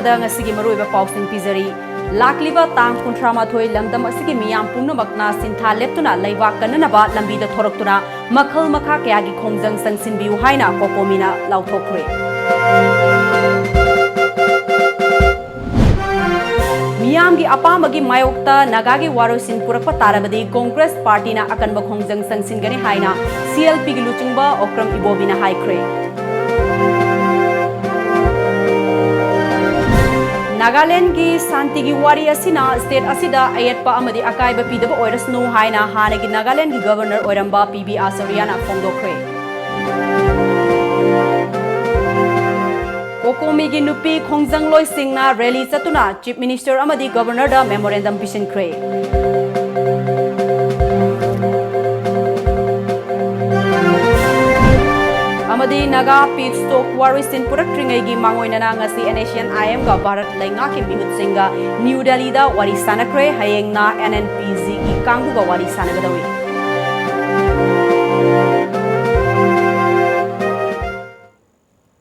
ꯃꯃꯥꯡꯗ ꯉꯁꯤꯒꯤ ꯃꯔꯨꯑꯣꯏꯕ ꯄꯥꯎꯁꯤꯡ ꯄꯤꯖꯔꯤ ꯂꯥꯛꯂꯤꯕ ꯇꯥꯡ 38 ꯂꯝꯗꯝ ꯑꯁꯤꯒꯤ ꯃꯤꯌꯥꯝ ꯄꯨꯝꯅꯃꯛꯅ ꯁꯤꯟꯊꯥ ꯂꯦꯞꯇꯨꯅ ꯂꯩꯕꯥꯛ ꯀꯟꯅꯅꯕ ꯂꯝꯕꯤꯗ ꯊꯣꯔꯛꯇꯨꯅ ꯃꯈꯜ ꯃꯈꯥ ꯀꯌꯥꯒꯤ ꯈꯣꯡꯖꯪ ꯆꯪꯁꯤꯟꯕꯤꯌꯨ ꯍꯥꯏꯅ ꯀꯣꯀꯣꯃꯤꯅ ꯂꯥꯎꯊꯣꯛꯈ꯭ꯔꯦ मियामगी अपामगी मायोक्ता नागागी वारोसिन पुरक्पा तारबदी कांग्रेस पार्टीना अकनबा खोंजंग संगसिनगनी हाइना सीएलपी गी लुचिंगबा ओक्रम इबोबिना हाइख्रे नागालैंड की शांति की वारी असिना स्टेट असिदा अयतपा अमदी अकायबा पीदबा ओइरसनु हाइना हानेगी नागालैंड की गवर्नर ओइरंबा पीबी आसरियाना फोंदोख्रे कोकोमीगी नुपी खोंजंग लोइसिंगना रैली चतुना चीफ मिनिस्टर अमदी गवर्नर दा मेमोरेंडम पिसिनख्रे अमदी नागा पीस स्टॉक वारिसिन पुरक्ट्रिंगैगी मांगोइनना ngasi एनएशियन आईएम का भारत लैंगाकी मिहुतसिंगा न्यू दिल्ली दा वारी सानख्रे हयेंगना एनएनपीजी की कांगुगा वारी सानगदवी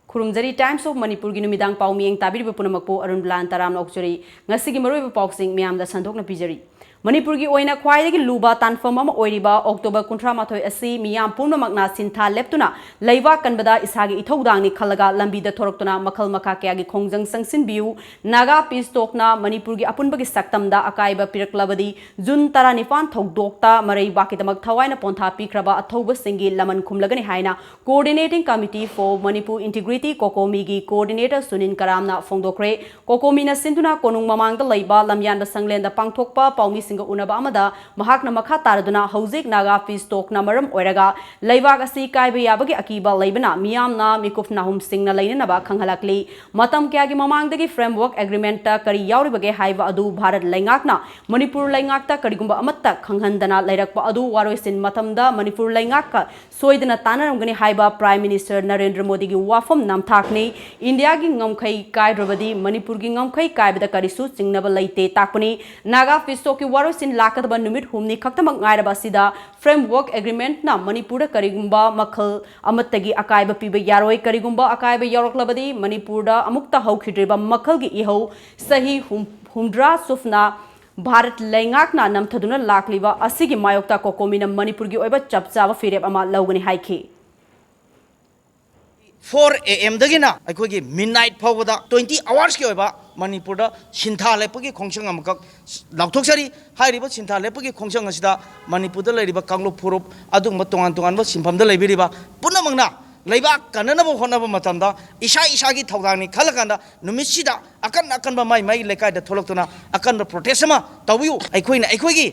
खुरुमजरी टाइम्स ऑफ मणिपुर की नुमिदांग पाउ मियेंग ताबिरिबा पुनमकपो अरुणबला तराम नौक्चरी ngasi मरुइबा पाउसिंग मियामदा संदोकना पिजरी मणिपुर की ओइना ख्वाइदगी लुबा तानफम अमा ओइरिबा अक्टोबर 38 असि मियाम पुनमकना सिन्था लेप्तुना लैबा कनबदा इसागी इथौदांगनी खलगा लंबीदा थोरक्तुना मखल मखा कयागी खोंजंग संगसिनबियु नागा पीस टोकना मणिपुर की अपुनबगी सक्तमदा अकाइबा पिरक्लबदी जून 19 थौदोक्ता मरई बाकिदमक थवाइना पोंथा पिख्रबा अथौबसिंगी लमन खुमलगनी हाइना coordinating committee for Manipur integrity कोकोमीगी कोऑर्डिनेटर सुनील करामना फोंदोख्रे कोकोमीना सिंधुना कोनुंग ममांगदा लैबा लमयानबा संगलेंदा पांगथोकपा पाउमी उनबा अमदा महाकना मखा तारदुना हौजिक नागा पीस टोकना मरम ओइरगा लैबाग असि कायबा याबगी अकीबा लैबना मियामना मिकुफ नाहुम सिंगना लैननबा खंगहलकली मतम क्यागी ममांगदगी फ्रेमवर्क एग्रीमेंट ता करी यावरिबगे हाइबा अदु भारत लैंगाकना मणिपुर लैंगाकता करिगुंबा अमत्ता खंगहंदना लैरकपा अदु वारोइसिन मतमदा मणिपुर लैंगाकका सोइदना तानरमगनी हाइबा प्राइम मिनिस्टर नरेंद्र मोदी की वाफम नामथाकनी इंडिया की ngमखै कायद्रबदी मणिपुर की ngमखै कायबदा करिसु चिंगनबा लैते ताकपनी नागा पीस टोक वारोसिन लाकदबा नुमित हुमनी खक्तमक गायरबा सिदा फ्रेमवर्क एग्रीमेंट ना मणिपुर करिगुंबा मखल अमत्तगी अकायबा पीबा यारोय करिगुंबा अकायबा यारोकलबदी मणिपुर अमुक्ता हौखिद्रिबा मखलगी इहौ सही हुमद्रा सुफना भारत लैंगाकना नमथदुना लाकलिबा असिगी मायोक्ता कोकोमीना मणिपुर की ओइबा चपचाबा फिरेब अमा लौगनी हाइखि 4 AM दगिना अखोगी मिडनाइट फावदा 20 आवर्स के ओइबा मणिपुर सिन्था लेपगी खोंसंग अमक लाउथोक्सरी हाइरिबा सिन्था लेपगी खोंसंग असिदा मणिपुर लैरिबा कांगलो फुरुप अदुंबा तोंगान तोंगानबा सिनफमदा लैबिरिबा पुनमंगना लैबा कननबो होनबा मतमदा इसा इसागी थौदांगनी खलकांदा नुमिसिदा अकन अकनबा माइ माइ लेकायदा थोलक्तुना अकनबा प्रोटेस्ट अमा तबियु अखोइना अखोगी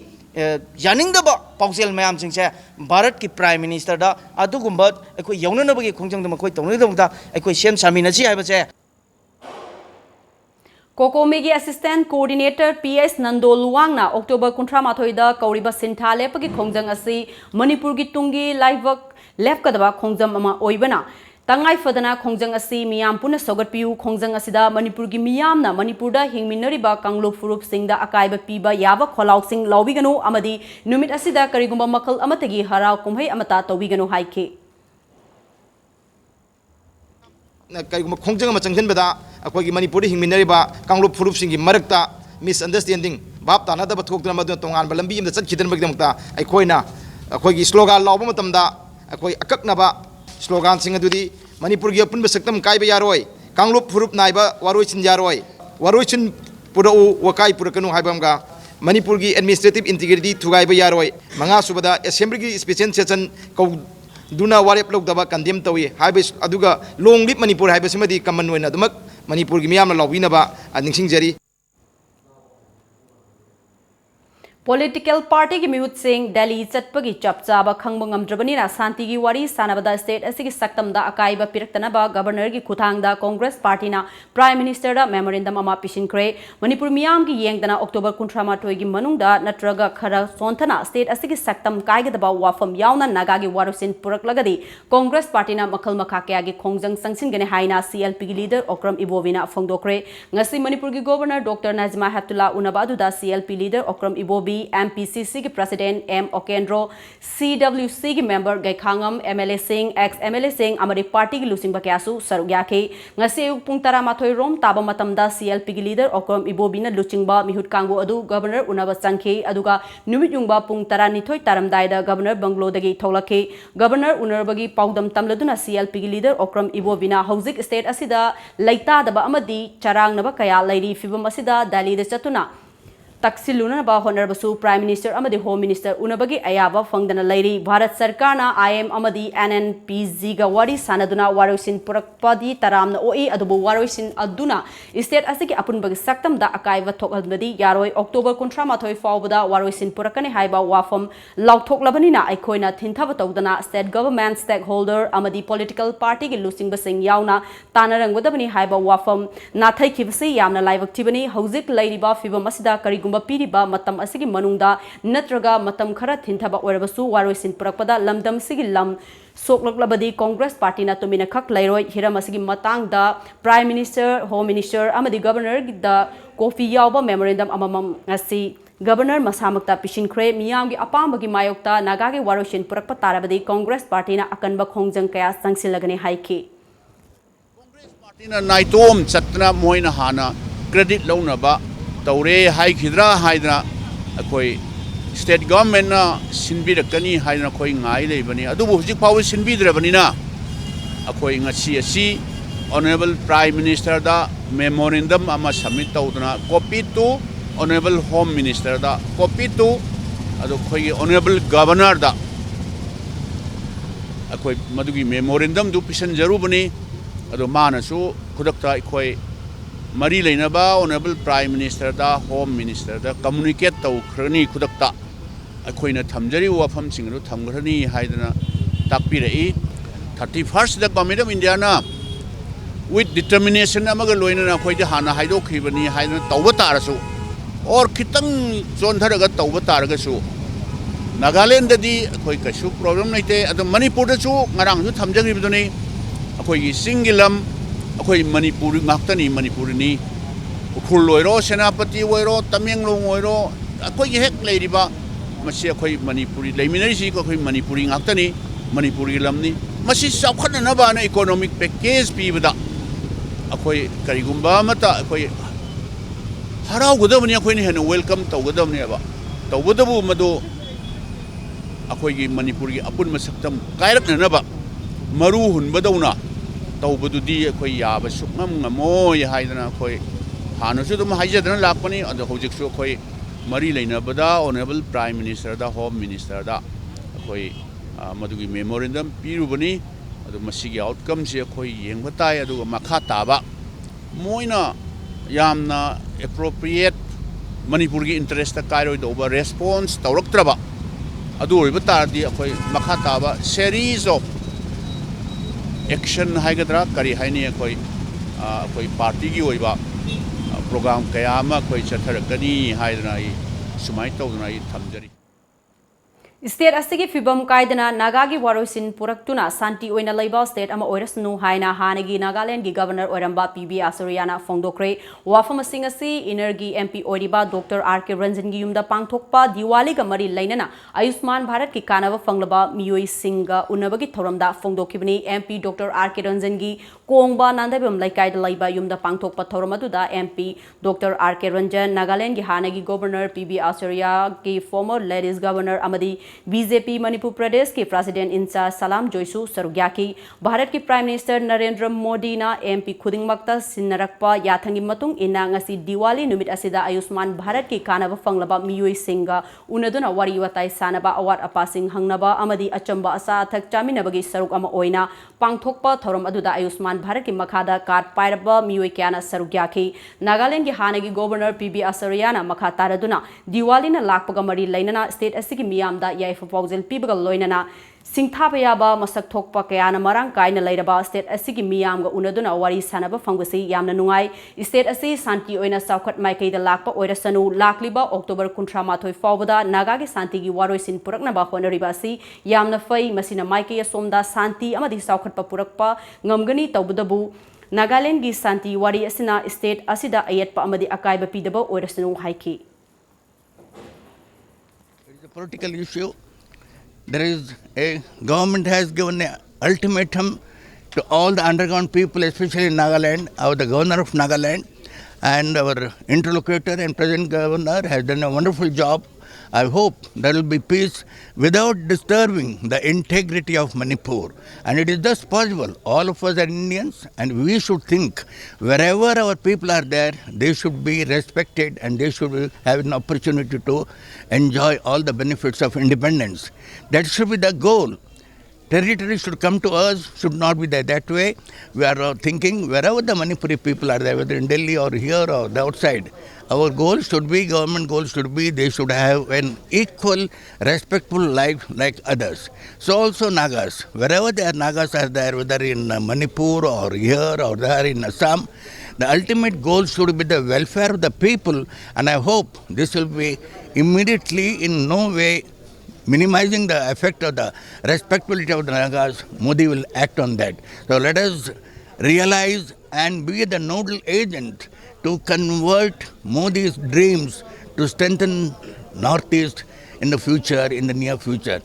यानिंगदबा पाउसेल मयाम सिंगसे भारत की प्राइम मिनिस्टर दा अदुगुंबा अखोइ यौननबगी खोंजंग मखोइ तौनदबदा अखोइ सेम सामिनजी हाइबसे कोकोमीगी असिस्टेंट कोऑर्डिनेटर PS नंदोलुवांगना अक्टोबर 38 दा कौरिबा सिन्था लेपगी खोंजंग असि मणिपुर की तुंगी लाइवक लेपकदबा खोंजम अमा ओइबना तंगाई फदना खोंजंग असि मियाम पुना सौगटपियु खोंजंग असिदा मणिपुर की मियामना मणिपुरदा हिंगमिनरिबा कांगलुप फुरुप सिंगदा अकायबा पीबा याबा खोलाउ सिंग लौबिगनो अमदी नुमित असिदा करिगुंबा मखल अमतगी हराव कुमहै अमता तौबिगनो हाइखे करिगुंबा खोंजंग अमा चंगजनबदा अखोगी मणिपुर हिंगमिनरिबा कांगलुप फुरुप सिंगी मरक्ता मिसअंडरस्टैंडिंग भाप तानादबा थोक्तना मदुना तोंगानबा लंबी अमदा चटखिदनबगदमता अखोइना अखोगी स्लोगन लाउबा मतमदा अखोई अकक्नबा स्लोगन सिंग अदुदी मणिपुर की अपुनबा सक्तम कायबा यारोय कांगलुप फुरुप नाइबा वारोइचिन यारोय वारोइचिन पुरउ वकाई पुरकनु हाइबमगा मणिपुर की एडमिनिस्ट्रेटिव इंटीग्रिटी थुगाइबा यारोय मंगा सुबदा असेंबली की स्पेशल सेशन कौ दुना वारेप लौदबा कंडेम तौई हाइबस अदुगा लोंग लिप मणिपुर हाइबसिमदी कमन ओइना दमक मणिपुर की मियामना लौबिनबा निंगसिंगजरी पॉलिटिकल पार्टी की मिहुत सिंह दिल्ली चटपगी चपचाबा खंगबंगमद्रबनीना शांति की वारी सानबदा स्टेट असिगी सक्तमदा अकाइबा पिरक्तनबा गवर्नर की खुथांगदा कांग्रेस पार्टीना प्राइम मिनिस्टर दा मेमोरेंडम अमा पिसिनख्रे मणिपुर मियाम की येंगदना अक्टोबर 38 की मनुंगदा नत्रगा खरा सोंथना स्टेट असिगी सक्तम कायगदबा वाफम यावना नागागी वारुसिन पुरक्लगदी कांग्रेस पार्टीना मखल मखा कयागी खोंजंग संगसिनगने हाइना सीएलपी की लीडर ओक्रम इबोबिना फोंदोख्रे ngasi मणिपुर की गवर्नर डॉक्टर नाजमा हेप्तुल्ला उनबादुदा CLP leader Okram Ibobi Ibobi, MPCC की President M Okendro, CWC की Member Gaikhangam, MLA Singh, ex-MLA Singh, amadi party की Lusing Bakyasu, Sarugyake, ngasi pung tara mathoy rom taba matamda CLP की leader Okram Ibobi na Luchingba Mihut Kanggo adu Governor Unaba Sangke aduga numit yungba pung tara nithoy taramdaida Governor Banglo dagi tholake Governor Unarbagi paudam tamladuna CLP की leader Okram Ibobi na hauzik state asida laita daba amadi charang naba kaya lairi fibam asida Dali de Chatuna Taksiluna ba Honorable Prime Minister amadi Home Minister unabagi ayaba fangdana lairi Bharat Sarkarna IM amadi NNPZ ga wari sanaduna waroisin purakpadi taramna OE adubu waroisin aduna state asigi apunbagi saktam da akaiva thokhalbadi yaroi October 13 fawbada waroisin purakani haiba wafam lauthoklabanina aikoina thintaba tawdana state government stakeholder amadi political party gi lusing basing yauna tanarangwadabani haiba wafam nathai khibasi yamna laivaktibani hauzik lairiba fibam asida karigum piriba matam asigi manungda natraga matam khara thintaba oirabasu waroisin purakpada lamdam sigi lam soklaklabadi Congress party na tumina khak lairoi hiram asigi matangda Prime Minister, Home Minister amadi Governor da coffee yawba memorandum amamam asi Governor masamakta pishinkhre miyamgi apambagi mayokta nagagi waroisin purakpa tarabadi Congress party na akanba khongjang kaya sangsilagani haiki Congress party na naitom chatna moina hana credit launaba Taure hai khidra haidra akoi state government na sinbirakani haidra koi ngai leibani adubu hujik paw sinbidrebani na akoi ngasi asi Honorable Prime Minister da memorandum ama submit tawduna copy to Honorable Home Minister da copy to adu koi Honorable Governor da akoi madugi memorandum du pisan jarubani adu manasu khudakta koi Mari lainaba Honorable Prime Minister da Home Minister da communicate taw khrani khudakta akoina thamjari wafam singru thamgrani haidana takpirei 31st da Government of India na with determination amaga loina na khoi hana haido khibani haidana tawba tarasu or khitang chontharaga tawba taragasu Nagaland di khoi kasu problem naite adu Manipur da chu ngarang ju thamjari bidoni akoi gi singilam akoi Manipur ngaktani Manipur ni ukhul loiro senapati oiro Tamenglong oiro akoi gi hek leiriba masi akoi Manipuri leiminari si akoi Manipuri ngaktani Manipuri lamni masi saukhan na ba na economic package pi bada akoi karigumba mata akoi harau godabni akoi ni hena welcome tawgodabni aba tawgodabu madu akoi gi Manipuri apun masaktam kairak na ba maru hunbadawna tawbadudi akoi yaba sukmam ngamoy haidana akoi hanasu dum haijadana lakpani adu hojiksu akoi mari leinabada Honorable Prime Minister da Home Minister da akoi madugi memorandum pirubani adu masigi outcome se akoi yengba tai adu makha taba moina yamna appropriate Manipur gi interest ta kairoi doba response tawraktraba adu oiba tardi akoi makha taba series of action haigadra kari haini akoi party gi oiba program kayama akoi chatharakani haidna I sumai tawduna I thamjari State asigi fibam kaidana nagagi waroisin puraktuna santi oina laiba state ama oirasnu haina hanagi Nagaland gi governor oiramba PB Asuriana fongdokre wafam asingasi energy MP oiriba Dr RK Ranjan gi yumda pangthokpa Diwali ga mari lainana Ayushman Bharat ki kanava fanglaba miyoi singa unabagi thoramda fongdokibani MP Dr RK Ranjan gi kongba nandabam laikai laiba yumda pangthokpa thoramadu da MP Dr RK Ranjan Nagaland gi hanagi governor PB Asuria ki former ladies governor amadi BJP Manipur Pradesh के president in charge सलाम जोइसु सरुग्याकी भारत के prime minister Narendra Modi ना MP खुदिंगमक्ता सिन्नरक्पा याथंगी मतुंग इना ngasi Diwali नुमित असिदा Ayushman Bharat की कानबा फंगलबा मियोई सिंगा उनदुना वारी वताई सानबा अवार अपासिंग हंगनबा अमदी अचंबा असा अथक चामिनबगी सरुक अमा ओइना पांगथोकपा थौरम अदुदा आयुष्मान भारत की मखादा कार्ड पाइरबा मियोई क्याना सरुग्याकी नागालैंड की हानगी गवर्नर PB असरियाना मखा तारदुना दिवाली ना लाकपगा मरी लैनना स्टेट असि की मियामदा याइफ पाउजल पीबगा लोइनना सिंथाबा याबा मसक थोकपा कयाना मरांग कायना लैरबा स्टेट असि की मियामगा उनदुना वारी सानबा फंगबसी यामना नुंगाई स्टेट असि शांति ओइना साउखत माइकैदा लाकपा ओइरसनु लाकलिबा अक्टोबर 19 फावबदा नागागी शांतिगी वारोइसिन पुरकनबा होनरिबा असि यामना फै मसिना माइकै असोमदा शांति अमदि साउखतपा पुरकपा ngамगनी तौबदबु नागालैंड की शांति वारी असिना state असिदा अयतपा अमदि अकायबा पीदबा ओइरसनु हाइकी a political issue. There is a government has given an ultimatum to all the underground people, especially in Nagaland. The governor of Nagaland and our interlocutor and present governor has done a wonderful job. I hope there will be peace without disturbing the integrity of Manipur. And it is thus possible. All of us are Indians and we should think wherever our people are there, they should be respected and they should have an opportunity to enjoy all the benefits of independence. That should be the goal. Territory should come to us, should not be there that way. We are thinking wherever the Manipuri people are there, whether in Delhi or here or the outside, our goal should be, government goal should be, they should have an equal, respectful life like others. So also Nagas, wherever the Nagas are there, whether in Manipur or here or there in Assam, the ultimate goal should be the welfare of the people, and I hope this will be immediately in no way minimizing the effect of the respectability of the Nagas. Modi will act on that. So let us realize and be the nodal agent to convert Modi's dreams to strengthen Northeast in the future, in the near future.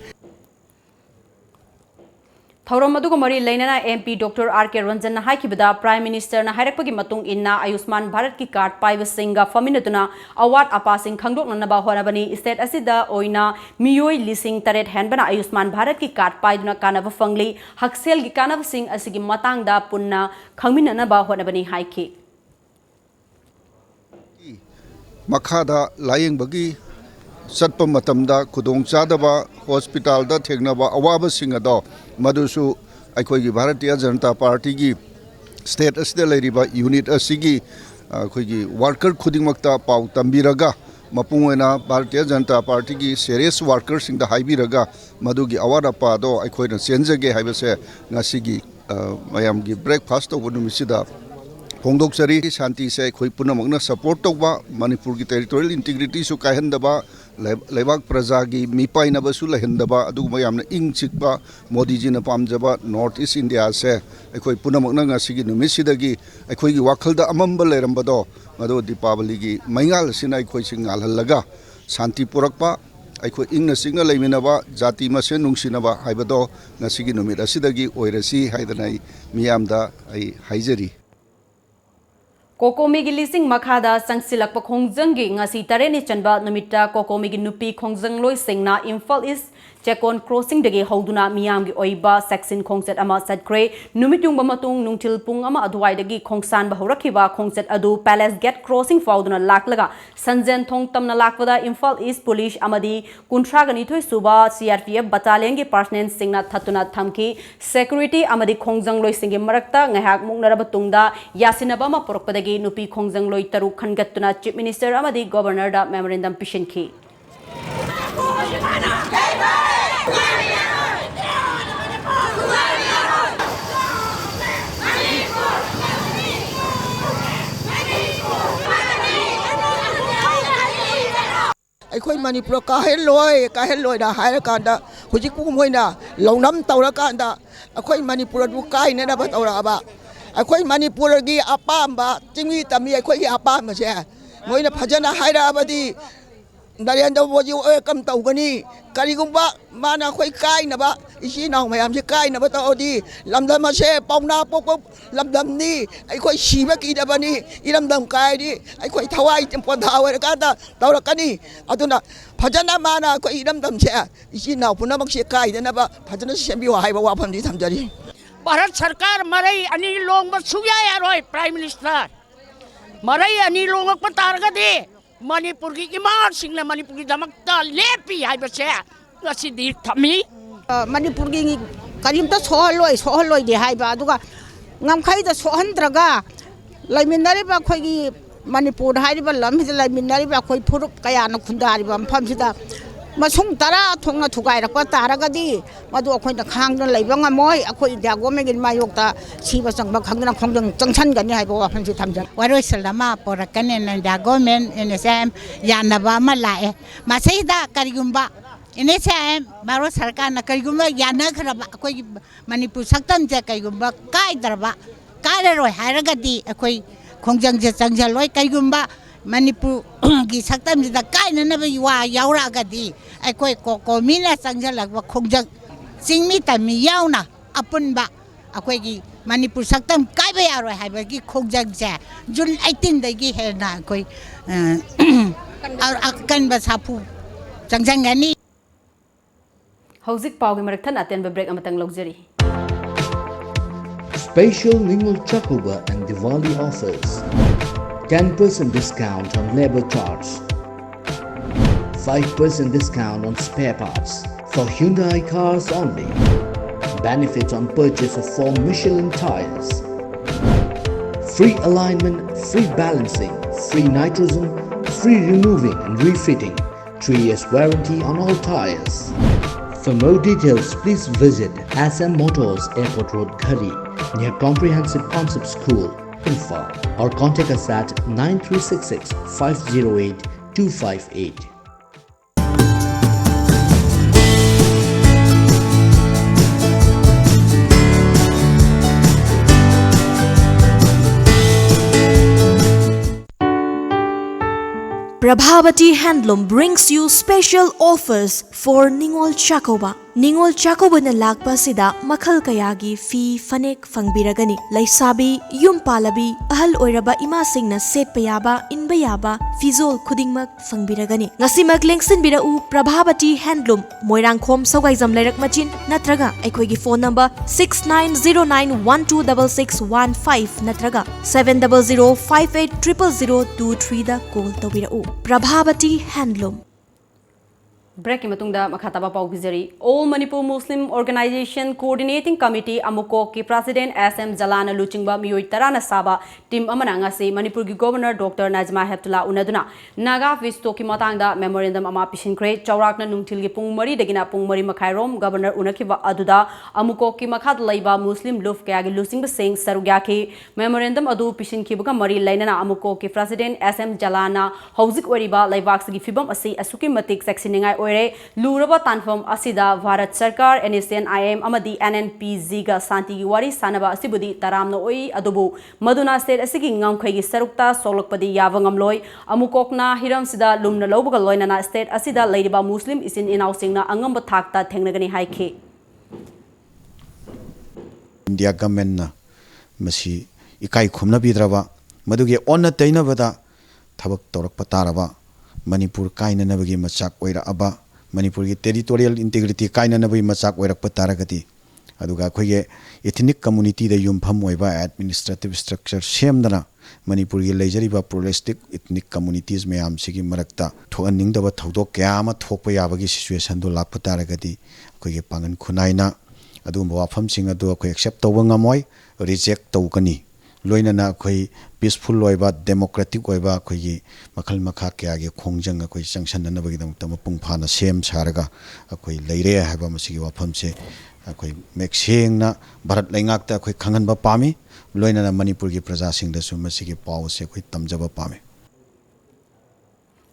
Thauram aduga mari lainana MP Dr. R.K. Ranjan na haikibada Prime Minister na hairakpagi matung inna Ayushman Bharat ki card paiba singa faminatuna award apasing khangdok nanaba honabani state asida oina miyoi lising taret hanbana Ayushman Bharat ki card paiduna kanaba fangli haksel gi kanaba sing asigi matangda punna khangminanaba honabani haiki Makada laying bagi satpa matamda kudong chadaba hospital da thegnaba awaba singado madusu akhoi Bharatiya Janata Party gi state asida leiriba unit asigi akhoi gi worker khudingmakta pau tambiraga mapungena Bharatiya Janata Party gi serious workers sing da haibiraga madugi awara pa do akhoi na senjage haibase ngasigi mayam gi breakfast to numisida Pongdok sari shanti se khoi punamagna support tawba Manipur ki territorial integrity su kahendaba lebak praja gi mipai na basu lahendaba aduguma yamna ing chikba Modi ji na pamjaba North East India se khoi punamagna ngasigi numisidagi khoi gi wakhalda amamba lerambado mado Deepavali gi maingal sinai khoi singal halaga shanti purakpa khoi ingna singna leiminaba jati masen nungsinaba haibado ngasigi numit asidagi oirasi haidanai miyamda ai haijari Kokomi gi lising makhada sangsilakpa khongjanggi ngasi tareni chanba numita kokomi gi nupi khongjang loi singna Imphal is Chekon crossing dege hoduna miyam gi oiba section khongset ama satkre numitung bamatung nungtil pung ama adwai degi khongsan ba horakhiba khongset adu palace gate crossing fauduna laklaga sanjen thong tamna lakpada Imphal is police amadi kunthra gani thoi suba CRPF battalion gi personnel singna thatuna thamki security amadi khongjang loi singi marakta ngahak mungnaraba tungda yasinaba ma porokpadagi nupi khongjang loi taru khangatuna chief minister amadi governor da memorandum pishinki Akhoi Manipur ka heloi da haira kanda hujik pu moina longnam tawra kanda akhoi Manipur du kai ne da ba tawra ba akhoi Manipur gi apamba chingwi tami akhoi gi apamba se moina phajana haira abadi Narendra Modi welcome tawgani karigumba mana khoi kai na ba isi naw mayam se kai na ba tawdi lamdam se pauna pok lamdam ni akhoi siba ki da bani ilamdam kai di akhoi thawai tempon thawai ka da tawrakani aduna phajana mana khoi ilamdam se isi naw punamak se kai da na ba phajana sembi wa hai ba wa pham di thamjari Bharat Sarkar marai ani long ba suya yaroi Prime Minister marai ani long pa targadi Manipur ki iman singna Manipur ki damakta lepi hai base ngasi di thami Manipur ki karimta sohaloi de hai ba aduga ngamkhai da sohandraga laiminari ba khoi gi Manipur hai ba lam hi laiminari ba khoi phurup kaya na khundari ba pham sida masung tara thongna thugai rakpa taragadi madu akhoi na khangna leiba ngamoi akhoi dago me gin mayok ta siba sangba khangna khongjang changchan gani hai ba pham si thamja waroi salama porakane na dago men NSM yanaba ma lae masaida karigumba NSM maro sarkar na karigumba yana khraba akhoi Manipur saktam je karigumba kai darba kai roi haragadi akhoi khongjang je changjal loi karigumba Manipur gi saktam da kai na ba wa yaura ga di ai koi ko mina changjal ba khongjak singmi tami yauna apun ba akoi gi Manipur saktam kai ba yaroi hai ba gi khongjak ja June 18 da gi he na koi kan ba sapu changjang gani Hauzik pau gi marak than aten ba break amatang luxury. Special Ningol Chakuba and Diwali offers. 10% discount on labor charge. 5% discount on spare parts for Hyundai cars only. Benefit on purchase of 4 Michelin tires. Free alignment, free balancing, free nitrogen, free removing and refitting. 3 years warranty on all tires. For more details, please visit SM Motors Airport Road, Khari, near Comprehensive Concept School, Info, or contact us at 9366 508 258. Prabhavati Handloom brings you special offers for Ningol Chakoba. Ningol Chakoba na lakpa sida makhal kayagi fi fanek fangbiragani. Laisabi, yum palabi, ahal oiraba ima singna set payaba, inbayaba, fizol kudingmak fangbiragani. Ngasi maglengsin bira u Prabhavati Handloom, Moirang Khom Sawgaizam Lairak Machin, natraga, ekoigi phone number 6909126615, natraga 700580023 da call tawira u. Prabhavati Handloom. Break matungda makhataba pau bizari. All Manipur Muslim Organization Coordinating Committee Amuko ki President SM Jalana Luchingba miyoi tarana saba team amana ngasi Manipur gi Governor Dr. Najma Heptullah unaduna Naga Visto ki matangda memorandum ama pishinkre chawrakna nungthil gi pung mari dagina pung mari makhairom Governor unakhiba aduda Amuko ki makhad laiba Muslim luf kaya gi lusingba sing sarugya ki memorandum adu pishinkhibuga mari lainana Amuko ki President SM Jalana hauzik oriba laibak gi fibam asi asuki matik sectioningai Luraba Tanfam Asida Bharat Sarkar NSN IM Amadi NNPZ ga Santi Wari Sanaba Asibudi Taramno Oi Adubu Maduna State Asigi Ngamkhai Sarukta Solokpadi Yavangamloi Amukokna Hiram Sida Lumna Lobuga Loinana State Asida Ladiba Muslim Isin Inausingna Angamba Thakta Tengnagani Haike India government na masi ikai khumna bidraba maduge onna tainabada thabak torak pataraba Manipur kaina nabagi machak oira aba Manipur ki territorial integrity kaina nabagi machak oira pataragati aduga khoye ethnic community da yumpham oiba administrative structure semdana Manipur ki leijariba pluralistic ethnic communities mayam sigi marakta thoaning daba thodok kya ma thokpa yabagi situation do lakpa taragati khoye pangan khunaina adu wafam sing adu khoi accept tawba ngamoi reject tawkani loinana khoi peaceful oiba democratic oiba khoi makhal makha kya ge khongjang khoi sanction na bagi dam tam pung phana sem saraga khoi leire haba masigi wafam se khoi mexeng na bharat laingak ta khoi khangan ba pami loinana Manipur gi praja sing da su masigi paw se khoi tamjaba pami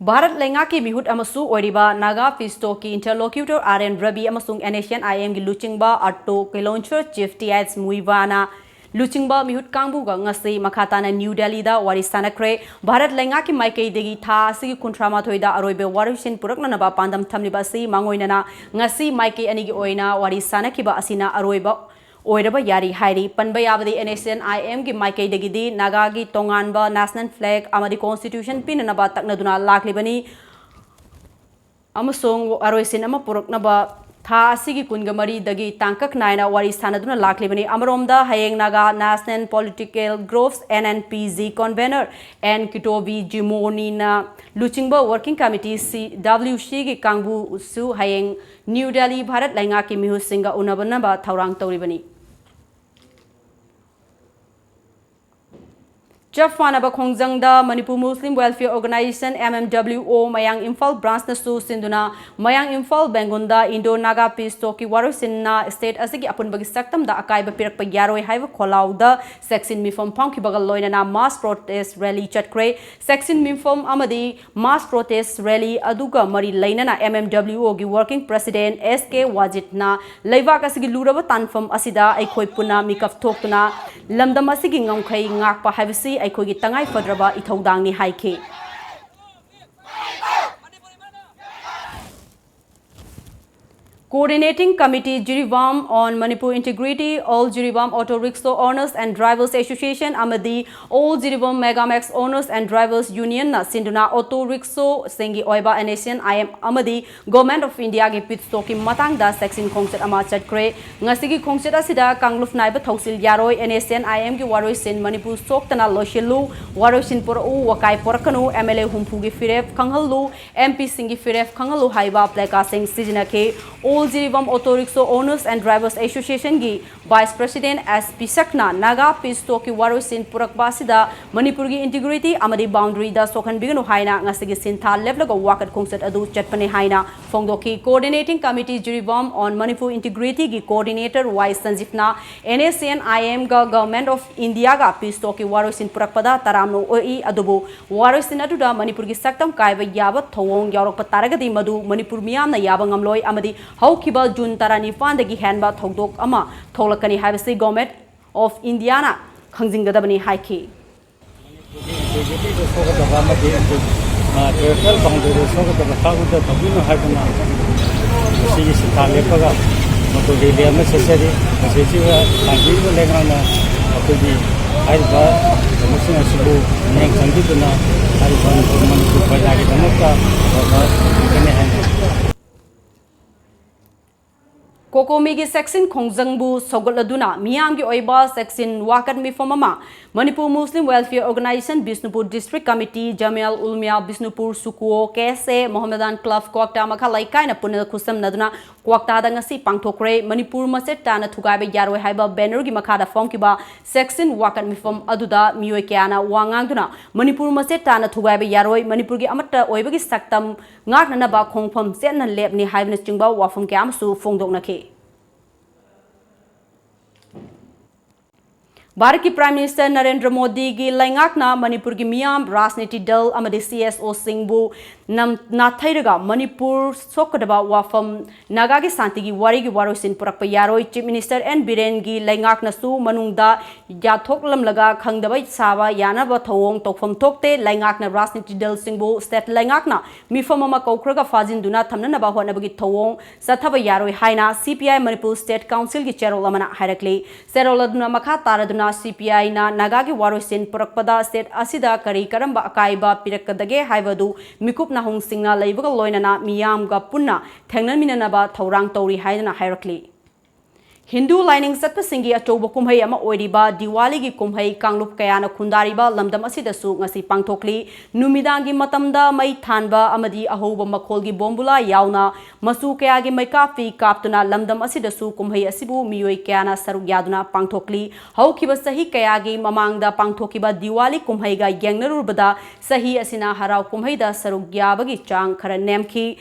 Bharat Lengaki Mihut Amasu Oriba Naga Fisto ki interlocutor ARNBALA amasung NSN IM gi Luchingba Atto Kiloncher Chief TS Muivana Luchingba Mihut Kangbuga ngasi makhatana New Delhi da warisana kre Bharat Lengaki Maikei degi tha sigi kuntrama thoida aroibe warishin purakna naba pandam thamliba si mangoinana ngasi Maikei anigi oina warisana kiba asina aroiba oiraba yari hairi panba yabadi NSN IM gi Maikei degi di Naga gi tonganba national flag amadi constitution pinanaba taknaduna laklibani amasong aroisin ama puraknaba Tha asigi kungamari dagi tangkak naina wari sanaduna laklibani Amaromda Hayeng Naga National Political Groups NNPZ convener and Kitovi Jimonina Luchingba Working Committee CWC gi Kangbu Su Hayeng New Delhi Bharat Lengaki Mihu Singa Unabanaba Thaurang Tauribani Jafwanaba Khongjangda Manipur Muslim Welfare Organization MMWO Mayang Imphal branch nasu sinduna Mayang Imphal Bengunda Indo Naga Peace Talk ki warusinna state asigi apunbagi saktam da akaiba pirakpa yaroi haiba kholauda section mifom phangki bagal loinana mass protest rally chatkre section mifom amadi mass protest rally aduga mari lainana MMWO gi working president SK Wajitna leibak asigi luraba tanfam asida aikhoi puna mikaf thoktuna lamdam asigi ngamkhai ngakpa haibisi aikhogi tangai fadraba ithodangni haike Coordinating Committee Jiribam on Manipur Integrity, All Jiribam Auto Rickshaw Owners and Drivers Association, Amadi, All Jiribam Megamax Owners and Drivers Union, Sinduna Auto Rickshaw, Sengi Oiba NSN, IM Amadi, Government of India, Pit Stoki Matang, da Section Kongset Amachat Kre, Ngasigi Kongset Asida, Kangluf Naiba Toxil Yaroi, NSN, IM Waroisin, Manipur Soktana Loshilu, Waroisin Puru, Wakai Porakanu, MLA Humpugi Firef, Kangalu, MP Singi Firef, Kangalu Haiba, Pleka Sing Sijinake, All Jiribam Auto Rickshaw Owners and Drivers Association gi Vice President SP Sakna Naga Pistoki Warosin Purakbasida Manipur gi integrity amadi boundary da Sokan Biganu Haina Ngasigi Sinta Levlaga Wakat Kongset Adu Chatpane Haina Fongdoki Coordinating Committee Jiribam on Manipur Integrity gi Coordinator Vice Sanjifna NSN IM ga Government of India ga Pistoki Warosin Purakpada Taramno OE Adubu Warosin Aduda Manipur gi Saktam Kaiba Yabat Thawong Yarok Pataragadi Madu Manipur Miyamna Yabangam Loy Amadi Haukiba Jun Tarani Fandagi Hanba Thogdok Ama Tholakani Habasi Government of Indiana Khangzingadabani Haiki. Kokomigi section Khongjangbu Sogoladuna Miyamgi Oiba section Wakat Mifamama Manipur Muslim Welfare Organization Bisnupur District Committee Jamil Ulmia Bisnupur Sukuo Kese Mohammedan Club Kwakta Makalai Kaina Punil Kusam Naduna Kwakta Dangasi Pangtokre Manipur Maset Tana Tugabe Yarwe Haiba Benergi Makada Fonkiba section Wakat Mifam Aduda Mioikiana Wangangduna Manipur Maset Tana Tugabe Yarwe Manipurgi Amata Oibagi Saktam Ngarnaba Kongpam Sen Lebni Haibnes Jingba Wafum Kamsu Fongdoknake. Bharat की prime minister Narendra Modi की लैंगाकना मणिपुर की मियाम राजनीति दल अमदि CSO सिंहबु नाथैरगा Manipur सोकदबा वाफम Naga की शांति की वारी की वारोसिन पुरक यारोय चीफ मिनिस्टर एन बिरेन की लैंगाकनसु मनुंगदा याथोकलमलगा खंगदबा साबा यानबा थवोंग तोफम थोकते लैंगाकना राजनीति दल सिंहबु स्टेट लैंगाकना मिफम अमा कौखरगा फाजिनदुना थमननबा होनबगी थवोंग सथबा यारोय हाइना CPI मणिपुर स्टेट काउंसिल की चेरोल अमना हायरकले सेरोल अदुना मखा तारदुना CPI na Nagagi Warosin Purakpada State Asida Kari Karamba Akaiba Pirakadage Haivadu Mikup Nahung Singna Label Loinana Miyam Gapuna Tangnan Minanaba Taurang Tori Haidana Hierarchy Hindu lining Satpa Singi Atoba Kumhai Ama Oidiba Diwali gi Kumhai Kanglup Kayana Kundariba Lamdam Asida Su Ngasi Pangtokli Numidangi Matamda Mai Thanba Amadi Ahoba Makolgi Bombula Yauna Masu Kayagi Maikafi Kaptuna Lamdam Asida Su Kumhai Asibu Miyoi Kayana Saruk Yaduna Pangtokli Haukiba Sahi Kayagi Mamangda Pangtokiba Diwali Kumhai ga Yangnarubada Sahi Asina Harau Kumhai da Saruk Yabagi Chang Kara Nemki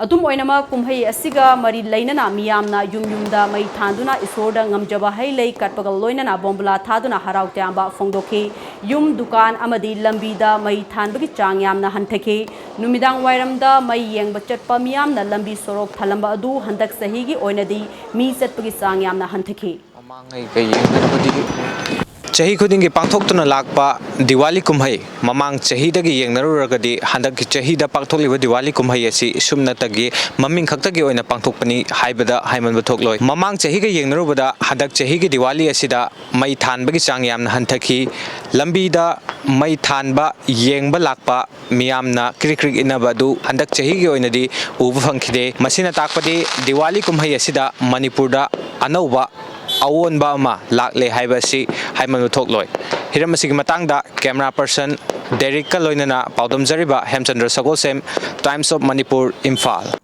Atum oinama kumhai asiga mari lainana miyamna yumyumda mai thanduna isorda ngamjaba hailei katpagal loinana bombula thaduna harau tyamba fongdoki yum dukan amadi lambida mai thanbagi chang yamna hanthaki numidang wairamda mai yengba chatpa miyamna lambi sorok thalamba adu handak sahigi oinadi mi chatpagi chang yamna hanthaki mamangai kai Chahi khudingi pangthokna lakpa Diwali kumhai mamang chahi dagi yengnaruragadi handak chahi da pangthokliba Diwali kumhai asi sumna tagi maming khaktagi oina pangthokpani haibada haimanba thokloi mamang chahi ga yengnarubada handak chahi gi Diwali asida mai thanbagi chang yamna hanthaki lambi da mai thanba yengba lakpa miyamna krikrik inaba du handak chahi gi oina di ubu phangkhide masina takpadi Diwali kumhai asida Manipur da anauba awon ba ma lakle haibasi haiman thokloi hiram asigi matangda camera person Derek ka loinana paudam jariba Hemchandra Sagolsem Times of Manipur Imphal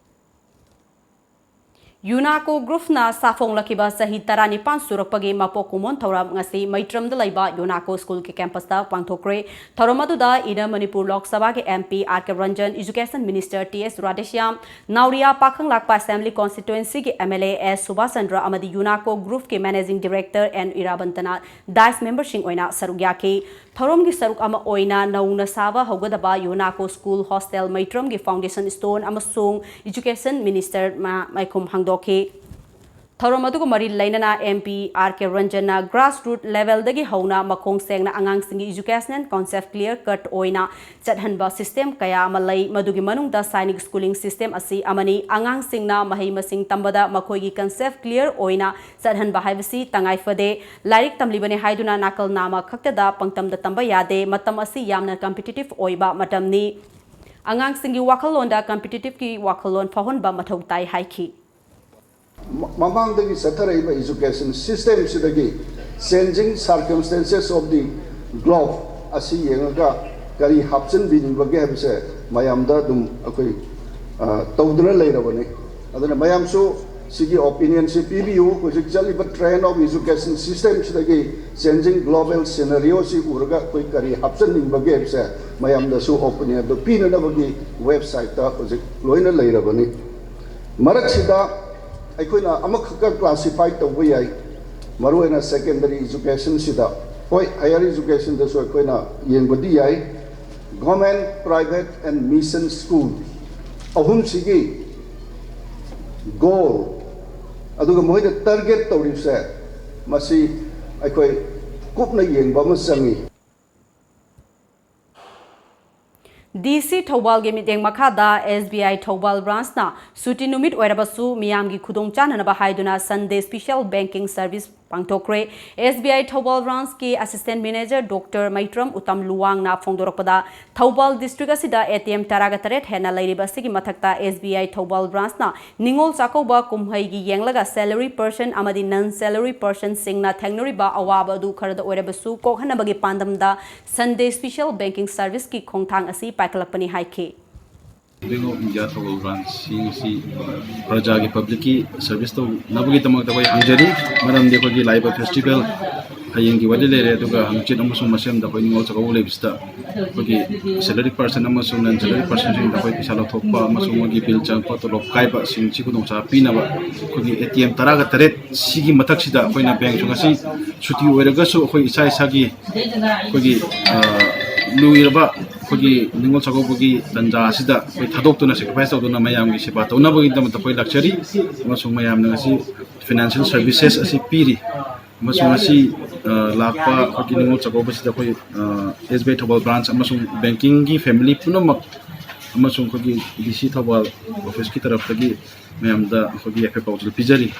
Yunako Group na safong lakiba sahi tarani pan surakpagi mapokumon thauram ngasi maitram da laiba Yunako School ke campus ta pangthokre tharamadu da ida Manipur Lok Sabha ke MP R.K. Ranjan Education Minister T.S. Radeshyam Nauria Pakhang Lakpa Assembly Constituency ke MLA S. Subhasandra amadi Yunako Group ke Managing Director and Irabantana Dice member sing oina sarugya ke Thorom gi saruk ama oina nauna saba hogadaba Yunako School Hostel maitram gi Foundation Stone amasung Education Minister ma maikum hangdo Okay. Thauram adugu mari lainana MP RK Ranjana grassroots level dagi hauna makhong sengna angang singi education concept clear cut oina chathanba system kaya amalai madugi manungda sainik schooling system asi amani angang singna mahai masing tambada makhoigi concept clear oina chathanba haibasi tangai fade lairik tamlibane haiduna nakal nama khaktada pangtamda tamba yade matam asi yamna competitive oiba matamni angang singi wakalonda competitive ki wakalon phahonba mathau tai haiki Mamangdagi sataraiba education system sidagi changing circumstances of the globe asi yengaga kari hapchen binibage habse mayamda dum akoi tawdra leirabani adana mayamsu sigi opinion se PBU kojik chaliba trend of education system sidagi changing global scenario si urga koi kari hapchen binibage habse mayamda su opinion do pinana bagi website ta kojik loina leirabani marak sida अखोना classify तब याई मरुना secondary education सिदा होय higher education दसो अखोना येंबदी याई government private and mission school अहुम सिगी गोल अदुगा मोइदा टारगेट तौरिसे मसी अखोय कुपना येंबा म संगी DC Thobal ge miteng makhada SBI Thobal branch na suti numit oirabasu miyamgi khudong chanana ba haiduna Sunday special banking service pangtokre SBI Thobal branch ki assistant manager Dr. Maitram Utam Luwang na phongdorakpada Thobal district asida ATM taraga taret hena lairiba sigi mathakta SBI Thobal branch na ningol sakoba kumhai gi yenglaga salary person amadi non salary person singna thengnori ba awaba du kharada oirabasu kokhana bagi pandamda Sunday special banking service ki khongthang asi pakalapani haike Bank of India Thobal branch si praja ki public ki service to nabagi tamak dawai hangjari maram de ko live festival hayeng ki wadi lere aduga hangchit amasung masem da ko ningol chakaw lebista ko salary person amasung non salary person sing da ko pisalo thokpa amasung gi bill chang pa to lop kai ba sing chi kudong cha pina ba ko ATM taraga taret sigi mathak sida ko na bank chung asi chuti oiraga su ko isa isa gi ko luirba ko ningol chakaw gi tanja sida ko thadok to na sacrifice to na mayam gi sepa to na bagi dam ta ko luxury amasung mayam na asi financial services asi piri amasung asi lakpa ko ningol chakaw ba sida ko SBI Thobal branch amasung banking gi family punamak amasung ko DC Thobal office ki taraf tagi mayam da ko FA pautul pijari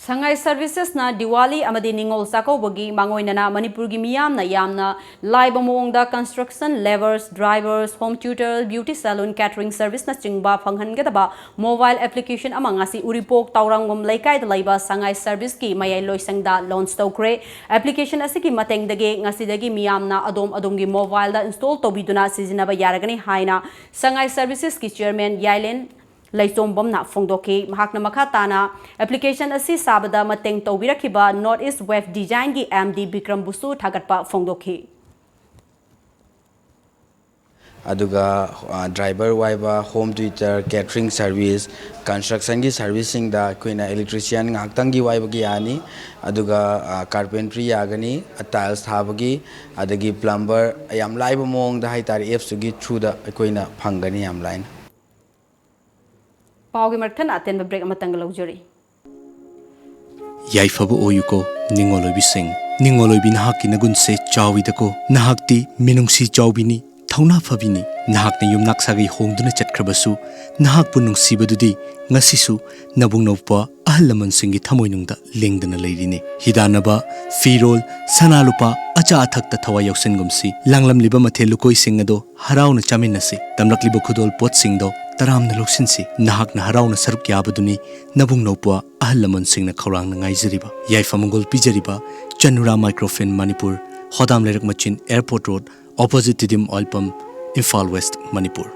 Sangai services na Diwali amadi ningol sako bagi mangoina na Manipur gi miyam na yamna live among da construction laborers drivers home tutor beauty salon catering service na chingba phanghan ga ba mobile application amang asi uripok taurangom laikai da laiba sangai service ki mayai loisang da launch tokre application asi ki mateng dage ngasi dagi miyam na adom gi mobile da install tobiduna sizina ba yaragani haina sangai services ki chairman Yailen Laisombam na phongdoki mahakna makhatana application asi sabada mateng tawbirakhiba North East Web Design gi MD Bikram Busu thagatpa phongdoki aduga driver waiba home tutor catering service construction gi servicing da koina electrician ngaktang gi waiba gi ani aduga carpentry yagani tiles thabagi adagi plumber yam laiba mong da haitar apps gi through da koina phangani yam line Paugi marthan aten break amatang luxury Yaifabu oyuko ningolobi sing ningolobi nahaki nagun se chawidako nahakti minungsi chawbini thauna fabini nahakna yumnak sagi hongduna chatkhrabasu nahakpu nungsibadudi ngasisu nabungnoppa ahlaman singi thamoinungda lengdana leirine hidanaba firol sanalupa acha athakta thawa yausengumsi langlamliba mathelukoi singado harauna chaminasi tamlakliba khudol pot singdo taramna loksinsi nahakna harauna saruk yabaduni nabungnoppa ahlaman singna khawrangna ngaijariba yaifamungol pijariba chanura microphone Manipur hodam lerak machin airport road opposite Tidim oil pump Imphal West Manipur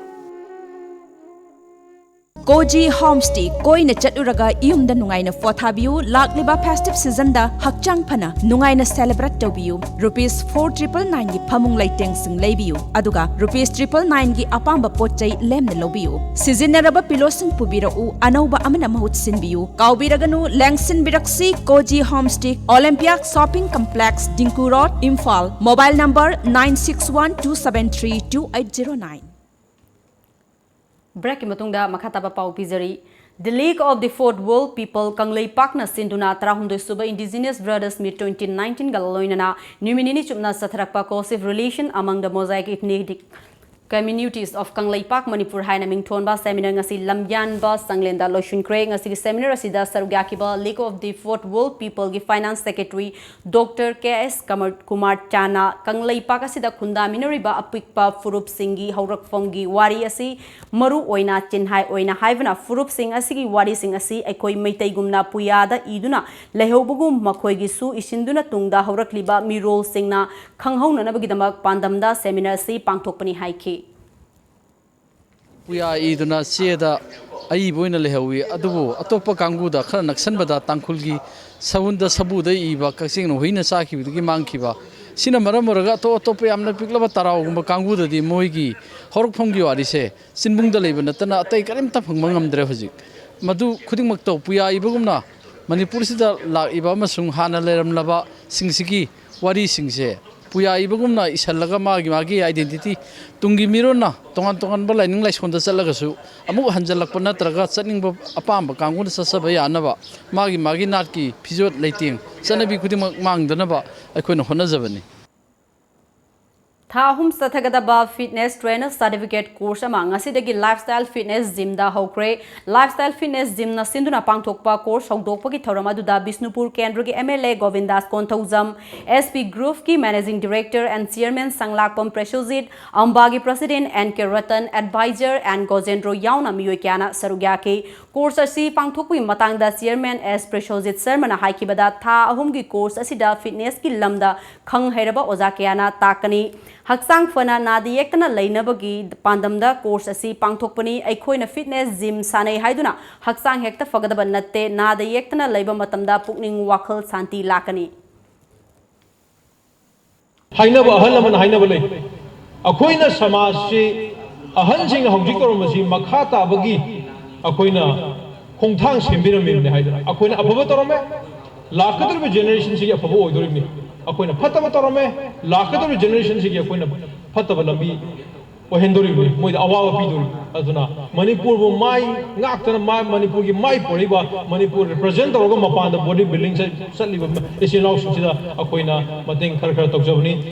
Koji Homestay koina chaturanga iyumda nungaina fothabiu lakliba festive season da hakchang phana nungaina celebrate tobiu ₹4,999 gi phamung laiteng sing leibiu aduga ₹999 gi apamba potchai lemna lobiu seasonaraba pilosing pubirau anauba amana mahut sinbiu kaubiraganu langsin biraksi Koji Homestay Olympic Shopping Complex Dinku Road Imphal mobile number 9612732809 Break matungda makhataba pau pizari The League of the Fourth World People Kanglei Pakna Sinduna Tarahundoi Suba Indigenous Brothers Meet 2019 Galoinana Numinini Chupna Satharakpa Cohesive Relation among the Mosaic ethnic communities of Kanglei Pak Manipur Haina Mingthonba Seminar ngasi Lamyanba Sanglenda Loishunkre ngasi seminar asida Sarugakiba League of the Fourth World People gi Finance Secretary Dr. KS Kumar Chana Kanglei Pak asida khunda minoriba apikpa furup singi haurakfom gi wari asi maru oina chinhai oina haivana furup sing asigi wari sing asi aikoi meitai gumna puyada iduna lehobugum makhoi gi su isinduna tungda haurakliba mirol singna khanghauna nabagidamak pandamda seminar si pangthokpani haiki Puya iduna sieda ai boina lehawi adubu atopa kanguda khara naksanbada tangkhulgi sawunda sabuda iba kaksing no hoina sakhibugi mangkhiba sina maramuraga to atopa yamna piklaba tarawgumba kanguda di moigi horokphomgi warise sinbungda leiba natana atai karimta phangma ngamdre hojik madu khudingmakto puya ibagumna manipur sida la iba masung hana leramlaba singsigi wari singse puya ibagumna isallaga magi identity tungi mirona tongan balaining laisonda chalagasu amu hanjalakpa natraga chatningba apamba kanguna sasaba yanaba magi natki phijot leiting chanabi khudimak mangdanaba aikoina honajabani Thahum Sathagadaba Fitness Trainer Certificate Course among Asidagi Lifestyle Fitness Gym da Hokre Lifestyle Fitness Gym na Sinduna Pangthokpa Course Hokdokpagi Thoramadu Bisnupur Kendra MLA Govindas Kontauzam SP Group ki Managing Director and Chairman Sanglakpam Preshozit Ambagi President NK Ratan Advisor and Gojendro Yauna Miyokyana Sarugyake Course asi Pangthokpi Matangda Chairman S Preshozit Sermana Haikibada Tha Ahumgi Course asida Fitness ki Lamda Khang Heraba Ozakyana Takani Haksang Fana Nadi Yektana Lainabagi Pandamda course asi Pangthokpani Aikoina Fitness Gym Sanai Haiduna Haksang Hekta Fagadaba Natte Nada Yektana Laiba Matamda Pukning Wakhal Santi Lakani Hainaba Ahalaman Hainabale Akoina Samasi Ahansing Hojikoramasi Makata Bagi Akoina Hongtang Simbiramim Haidana Akoina Abatorame Lakadru generation si Apabu Dorimi Akoina Patama Torame Lakadru generation si Akoina Patabalambi or Hendori with Awa Piduri Aduna Manipur Mai Naktana Mai Manipur Mai Poriba Manipur represent the Rogamapan the body buildings suddenly is in Australia Akoina Mating Karaka Tokjavani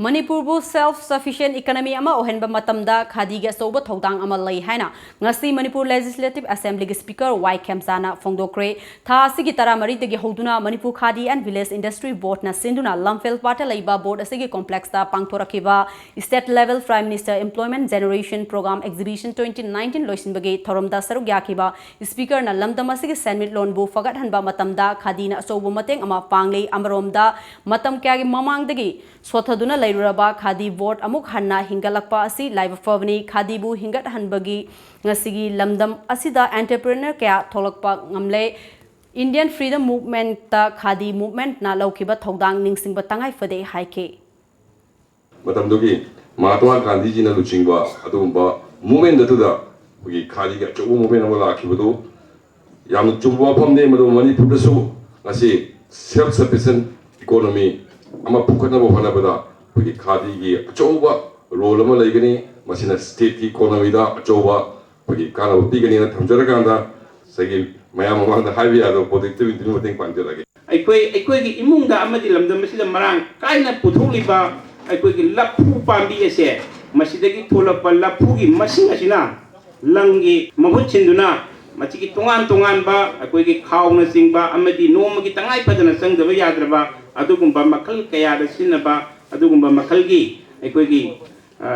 Manipur bu self-sufficient economy ama ohenba matamda khadiga soba thodang ama lai haina ngasi Manipur Legislative Assembly gi Speaker Y Kemsana Fongdokre tha sigi taramari degi hoduna Manipur Khadi and Village Industry Board na sinduna Lamfel Pata Laiba Board asigi complex ta pangthorakiba state level Prime Minister Employment Generation Program Exhibition 2019 loisinbagi thoromda saruk yakiba Speaker na lamdam asigi senmit loan bu fagat hanba matamda khadi na sobo mateng ama panglei amromda matam kya gi mamang degi sothaduna Lairaba Khadi Board Amuk Hanna Hingalakpa Asi Live Favani Khadi Bu Hingat Hanbagi Ngasigi Lamdam Asida Entrepreneur Kaya Tholakpa Ngamle Indian Freedom Movement ta Khadi Movement na Laukiba Thodang Ningsing Batangai Fade Haike Matamdogi Mahatma Gandhi ji na luchingba adumba movement da we Khadi ga chobu movement wala kibado yam chumba phamne madu Manipur da su ngasi self sufficient economy ama pukana bo hana bada we Khadi gi choba role ma laigani masina state ki economy da choba we kana bigani na thamjara ganda sagi mayam ma da highway ado productivity ni mateng panjara aikoi gi imungda amadi lamdam masida marang kaina putholiba aikoi gi laphu pambi ase masidagi tholapa laphu gi masing asina langi mahut chinduna machigi tongan ba aikoi gi khawna singba amadi nomagi tangai padana sangdaba yadraba adugumba makal kaya da sinaba adugumba makalgi aikoi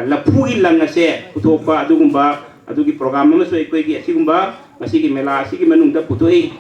laphu gi langase puthokpa adugumba adugi program amaso aikoi gi asigumba masigi mela asigi manungda puthoi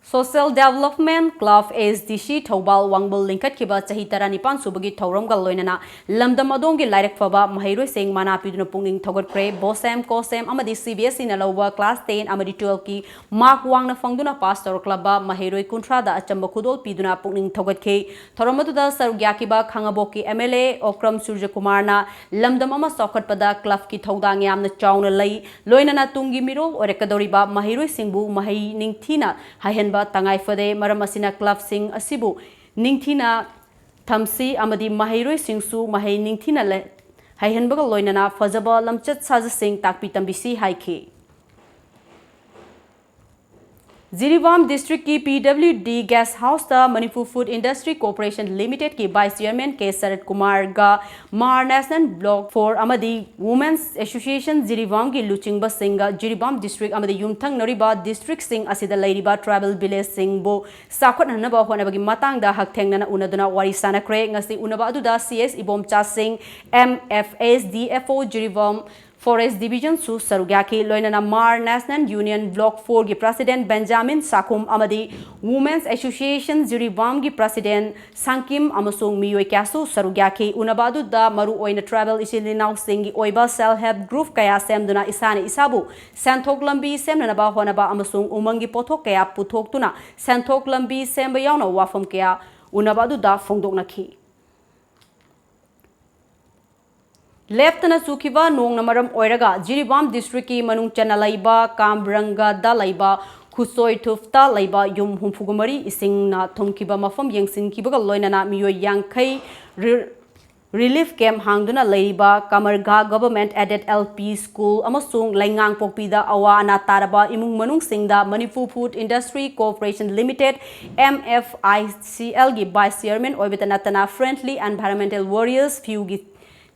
Social Development Club SDC Thobal Wangbal Linkat Kiba Chahi Taranipan Subagi Thoram Galoinana Lamdam Adongi Lairak Faba Mahiro Singh Mana Piduna Punging Thogot Kre Bosam Kosam Amadi CBS in Alowa Class 10 Amadi 12 Ki Mark Wangna Fangduna Pastor Club Mahiro Kuntra da Achamba Kudol Piduna Punging Thogot Ke Thoramatuda Sarugyakiba Kangaboki MLA Okram Surja Kumarna Lamdam Ama Sokat Pada Club Ki Thodang Yamna Chauna Lai Loinana Tungi Miro Orekadoriba Mahiro Singbu Mahi Ningthina Hahenba Tangai Fade Maramasina Club Sing Asibu Ningthina Thamsi Amadi Mahiroi Singsu Mahay Ningthina haihanbaga loinana fajaba lamchat sajasing takpi tambisi haiki. Jiribam District की PWD Guest House ता Manipur Food Industry Corporation Limited की Vice Chairman के शरद कुमार गा मार national block 4 अमदी Women's Association Jiribam की लुचिंग बसिंगा Jiribam District अमदी युमथंग नरिबा District सिंग असिदा लैरिबा Tribal Village सिंग बो साखत हनबा होनबगी मतंग दा हकथेंगना उनदुना वारी सानक्रे ngasi unaba aduda CS Ibomcha Singh MFS DFO Jiribam Forest Division Su Sarugyaki Loinana Mar National Union Block 4 की President Benjamin Sakum Amadi Women's Association Jiribam की President Sankim Amasung Miyoi Kyasu Sarugyaki Unabadu da Maru Oina Tribal Isilinau Singi Oiba Self Help Group Kaya Semduna Isani Isabu Santok Lambi Semnaba Honaba Amasung Umangi Potok Kaya Putok Tuna Santok Lambi Semba Yauna Wafam Kaya Unabadu da Fongdok Naki Leftana Sukiva Nong Namaram Oiraga, Jiribam District ki Manung Chana Laiba, Kambranga da Laiba, Kusoi Tufta Laiba, Yum Humfugumari, Ising na Tomkiba Mafam Yangsin Kibaga Loinana Mio Yankai Relief Camp Hangduna Laiba, Kamarga Government Added LP School, Amasung Langang Pokpida Awa Anataraba, Imung Manung Singda, Manipur Food Industry Corporation Limited, MFICL gi Vice Chairman Oibitanatana Friendly Environmental Warriors, Few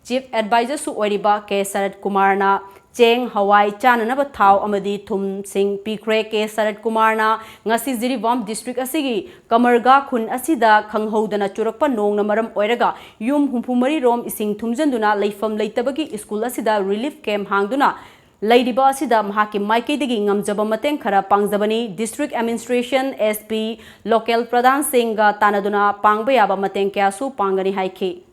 Chief Advisor Su Oiriba Ke Sarat Kumarna Cheng Hawaii Chananaba Thau Amadi Thum Singh Pikre Ke Sarat Kumarna Ngasi Jiribam District Asigi Kamarga Khun Asida Khanghodana Churakpa Nong Namaram Oiraga Yum Humpumari Rom Ising Thumjanduna Leifam Leitabagi School Asida Relief Camp Hangduna Ladiba Asida Mahaki Maiki Digi Ngamjaba Mateng Khara Pangzabani District Administration SP Local Pradhan Singha Tanaduna Pangbayaba Mateng Kyasu Pangani Haiki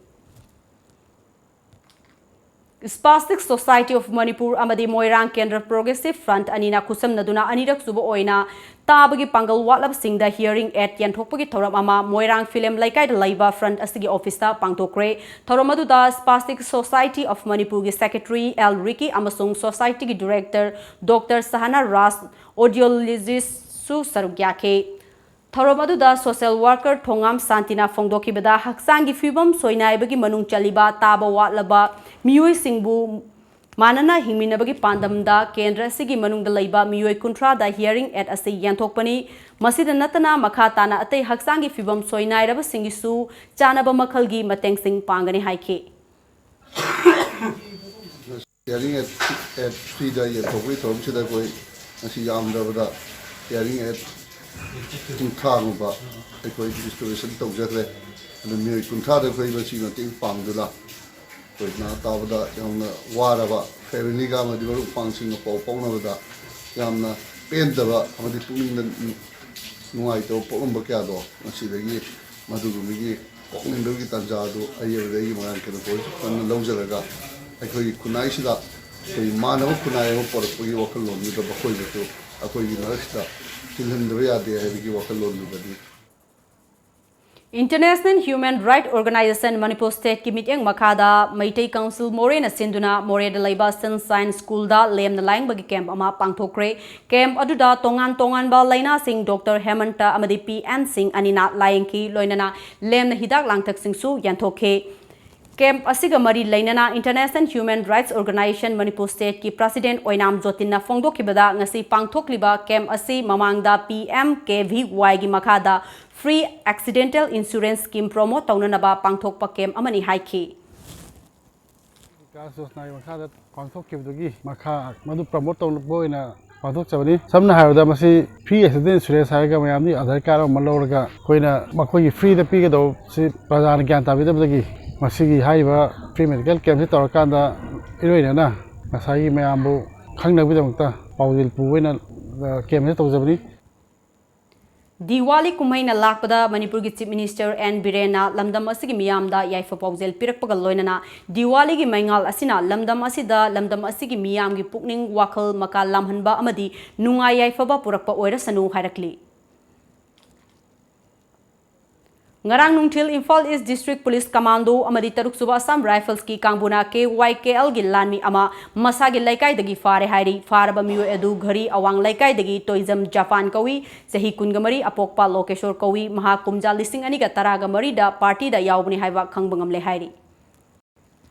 Spastic Society of Manipur Amadi Moirang Kendra Progressive Front Anina Kusam Naduna Anirak Subo Oina Tabagi Pangal Watlab Singda Hearing at Yantopagi Thoram Ama Moirang Film Laikai Laiba Front Asigi Officer Pangtokre Thoramaduda Spastic Society of Manipur Secretary L. Ricky Amasung Society Director Dr. Sahana Ras Audiologist Su Sarugyake Thoramaduda Social Worker Thongam Santina Fongdokibada Haksangi Fibam Soinaibagi Manung Chaliba Taba Watlaba Miyoi Singbu Manana Himinabagi Pandamda Kendra Sigi Manungda Laiba Miyoi Kuntra da Hearing at Asi Yantokpani Masida Natana Makatana Ate Haksangi Fibam Soinairaba Singisu Chanaba Makalgi Mateng Sing Pangani Haike Hearing at 3 days of wait on Chidakoi Asi Yamdavada Hearing at Kuntangba Ekoi Distribution Togre and the Miyoi Kuntra the Quavasi Nating Pangula na tabada yamna waraba family ga madibaru function ko pawnabada yamna pendaba amadi puning nuai to pomba kya do masidagi madugumigi poknindogi tanjadu ayebagi maran ke ko tan lawjaraga akoi kunai sida koi manava kunai ho por ko wakal lon ni da bakoi to akoi narasta tilhandwe ade ayebagi wakal lon ni International Human Rights Organization Manipur State ki meeting makada Maitai Council Morena Sinduna More de Laiba Sunshine School da lem na laing bagi camp ama pangthokre camp aduda tongan ba laina sing Dr. Hemanta amadi PN Singh anina laing ki loinana lem na hidak langthak sing su yanthoke Camp asiga mari lainana International Human Rights Organization Manipur State ki President Oinam Jotinna Fongdokibada ngasi pangthokliba camp asi mamangda PMKVY gi makada Free Accidental Insurance Scheme promote taunanaba pangthokpa camp amani haiki Kasosnai makada pangthokibdugi makha madu promote taunboina pangthok chabani samna hayda masi free accident insurance haiga mayamni adhar card malorga koina makoi free da pige do si prajan gyan tabidabdagi masigi haiba free medical camp si torakanda iroina na masai mayambu khangnabidamta paudil puwena camp si tawjabani Diwali Kumaina Lakpada Manipur ki Chief Minister N. Birena Lamdam Asigi Miyamda Yaifa Paujel Pirakpaga Loinana Diwali ki Maingal Asina Lamdam Asigi Miyam ki Pukning Wakal Maka Lamhanba Amadi Nunga Yaifa Ba Purakpa Oira Sanu Hairakli Ngarang Nungtil Imphal East District Police Commando Amadi Taruk Suba Assam Rifles ki Kangbuna KYKL gi Lanmi Ama Masagi Laikai Dagi Fare Hairi Faraba Miyo Edu Ghari Awang Laikai Dagi Toism Japan Kawi Sehi Kungamari Apokpa Lokeshor Kawi Maha Kumja Listing Aniga Taraga Marida Party da Yaubni Haiwa Kangbangam Le Hairi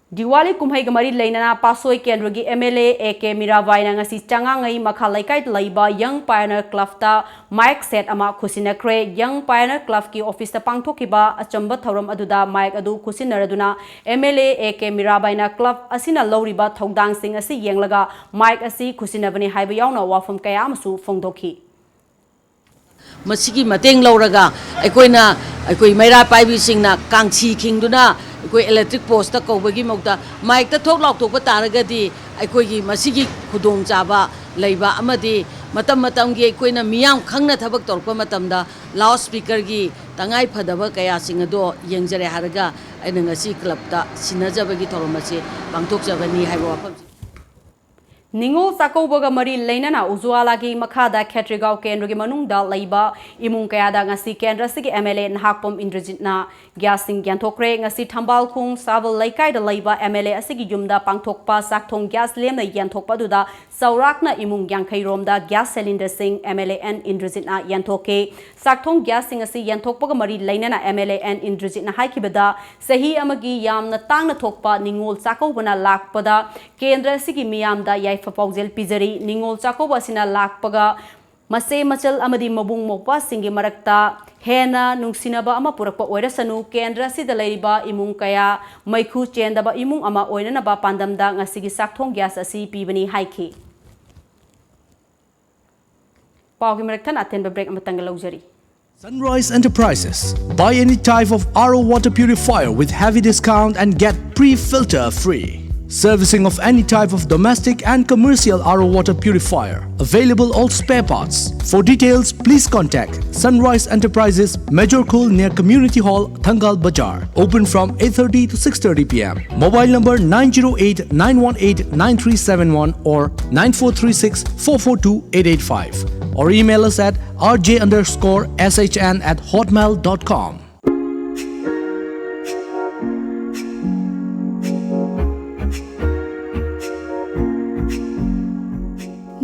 Diwali kumhai gamari lainana pasoi kendra gi MLA AK Mirabai na ngasi changangai makha laikai laiba Young Pioneer Club ta mic set ama khusinakre Young Pioneer Club ki office ta pangthokiba achamba thoram aduda mic adu khusinnaraduna MLA AK Mirabai na club asina loriba thodang sing asi yenglaga mic asi khusinabani haiba yauna wafam kaya amasu fongdokhi masigi mateng lauraga aikoi maira paibi singna kangchi khingduna aikoi electric post ta kobagi mokta mic ta thok lok thok pa taragadi aikoi gi masigi khudong chaba leiba amadi matam gi aikoi na miyam khangna thabak torpa matamda loud speaker gi tangai phadaba kaya singado yengjare haraga aina ngasi club ta sinajabagi thoromase pangthok jabani haiba wafam Ningol Sakobaga Mari Lainana Uzuala gi Makada Ketrigau Kendra gi Manungda Laiba Imung Kayada ngasi Kendra sigi MLA Nhakpom Indrajitna Gyasing Gyantokre ngasi Thambal Khung Saval Laikai da Laiba MLA asigi Yumda Pangthokpa Sakthong Gas Lemna Yantokpa duda Saurakna Imung Gyangkai Romda Gas Cylinder Sing MLA N Indrajitna Yantoke Sakthong Gas Sing asi Yantokpaga Mari Lainana MLA N Indrajitna Haikibada Sahi Amagi Yamna Tangna Thokpa Ningol Sakobana Lakpada Kendra sigi Miyamda Yai Paujel Pizari Ningol Chakoba Sina Lakpaga Mase Machal Amadi Mabung Mokpa Singi Marakta Hena Nungsinaba Ama Purakpa Oirasanu Kendra Sida Laiba Imung Kaya Maiku Chendaba Imung Ama Oinanaba Pandamda Ngasigi Sakthong Gas Asi Pibani Haiki Paugi Maraktan Atenba Break Amatangalojari Sunrise Enterprises. Buy any type of RO water purifier with heavy discount and get pre-filter free. Servicing of any type of domestic and commercial RO water purifier. Available all spare parts. For details, please contact Sunrise Enterprises, Major Khul near Community Hall, Thangal Bazaar. Open from 8:30 to 6:30 p.m. Mobile number 908-918-9371 or 9436-442-885. Or email us at rj_shn@hotmail.com.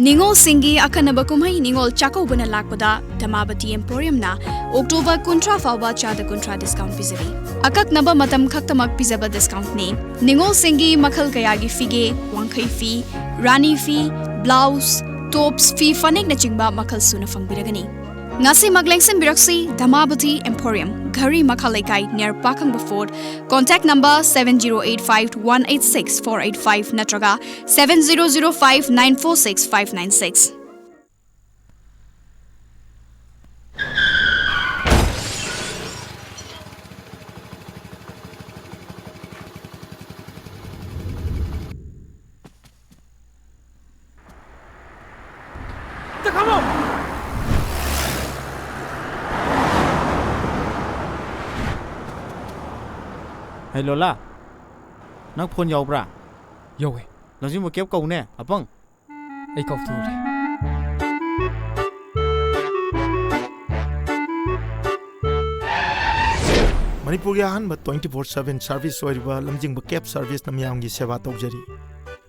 Ningol Singi Akanaba Kumai Ningol Chako Buna Lakpada, Tamabati Emporium na, October Kuntra Fawa Chada Kuntra discount Pizari. Akak Naba Matam Kaktamak Pizaba discount name. Ningol Singi Makal Kayagi Fige, Wankai fee, Rani fee, blouse, tops fee, Fanik Nachingba Makal Suna Fang Biragani. Ngasi Maglengsen Biraksi, Damabati Emporium, Gari Makalaikai near Pakang Baford. Contact number 7085-186-485 Natraga 7005-946-596. Hey Lola, nang phone yaw bra? Yaw eh. Lamjing ba kep kau ne? Apang? Ay kau tu re. Manipur ya han ba 24/7 service oiriba lamjing ba kep service namyam gi seva tawjari.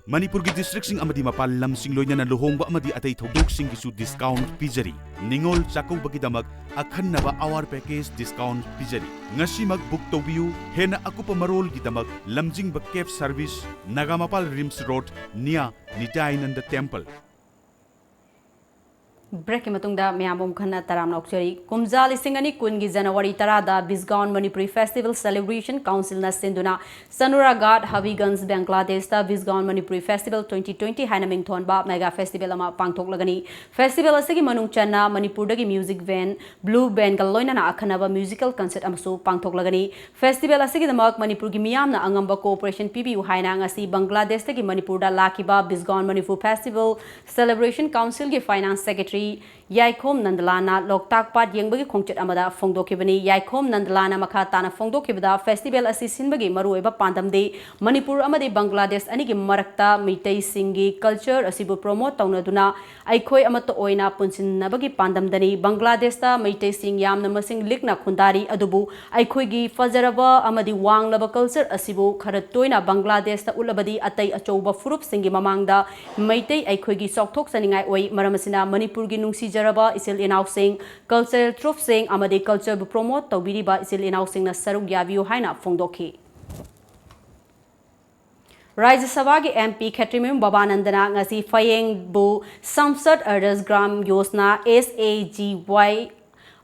Manipur ki district sing amadi mapal lam sing loina na luhongba amadi atay thodok sing gisu discount pijari. Ningol chakau bagi damak akhan naba hour package discount pijari. Ngasi mag book tobiu hena akupa marol gi damak lamjing ba cab service Nagamapal Rims Road near Nitayananda Temple. Break matungda mayamom khana taramna okchari kumja lisingani kungi January tarada Bisgaon Manipuri Festival Celebration Council na senduna Sanuragat Habiganj Bangladesh ta Bisgaon Manipuri Festival 2020 hainaming thonba mega festival ama pangthok lagani festival asigi manung channa Manipur dagi music van blue band gal loina na akhanaba musical concert amasu pangthok lagani festival asigi damak Manipur gi miyamna angamba cooperation PBU haina ngasi Bangladesh dagi Manipur da lakiba Bisgaon Manipur Festival Celebration Council gi finance secretary Yaikom Nandalana Loktak Pat Yengbagi Khongchet Amada Fongdokibani Yaikom Nandalana Makhatana Fongdokibada Festival Asisinbagi Marueba Pandamde Manipur Amade Bangladesh Anigi Marakta Mitei Singi culture Asibu promote Taunaduna Aikoi Amato Oina Punsin Nabagi Pandamdani Bangladesh ta Mitei Sing Yam Namasing Likna Kundari Adubu Aikoigi Fazaraba Amadi Wang Laba culture Asibu Karatoina Bangladesh ta Ulabadi Atai Achoba Furup Singi Mamangda Mitei Aikoigi Soktok Saningai Oi Maramasina Manipur Nungsi Jaraba Isil Inausing Cultural Truth Sing Amade Culture bu Promote Tawbiriba Isil Inausing na Saruk Yaviu Haina Fongdoki Rajya Sabha ki MP Khetrimim Babanandana ngasi Fayeng bu Samsad Adas Gram Yojana SAGY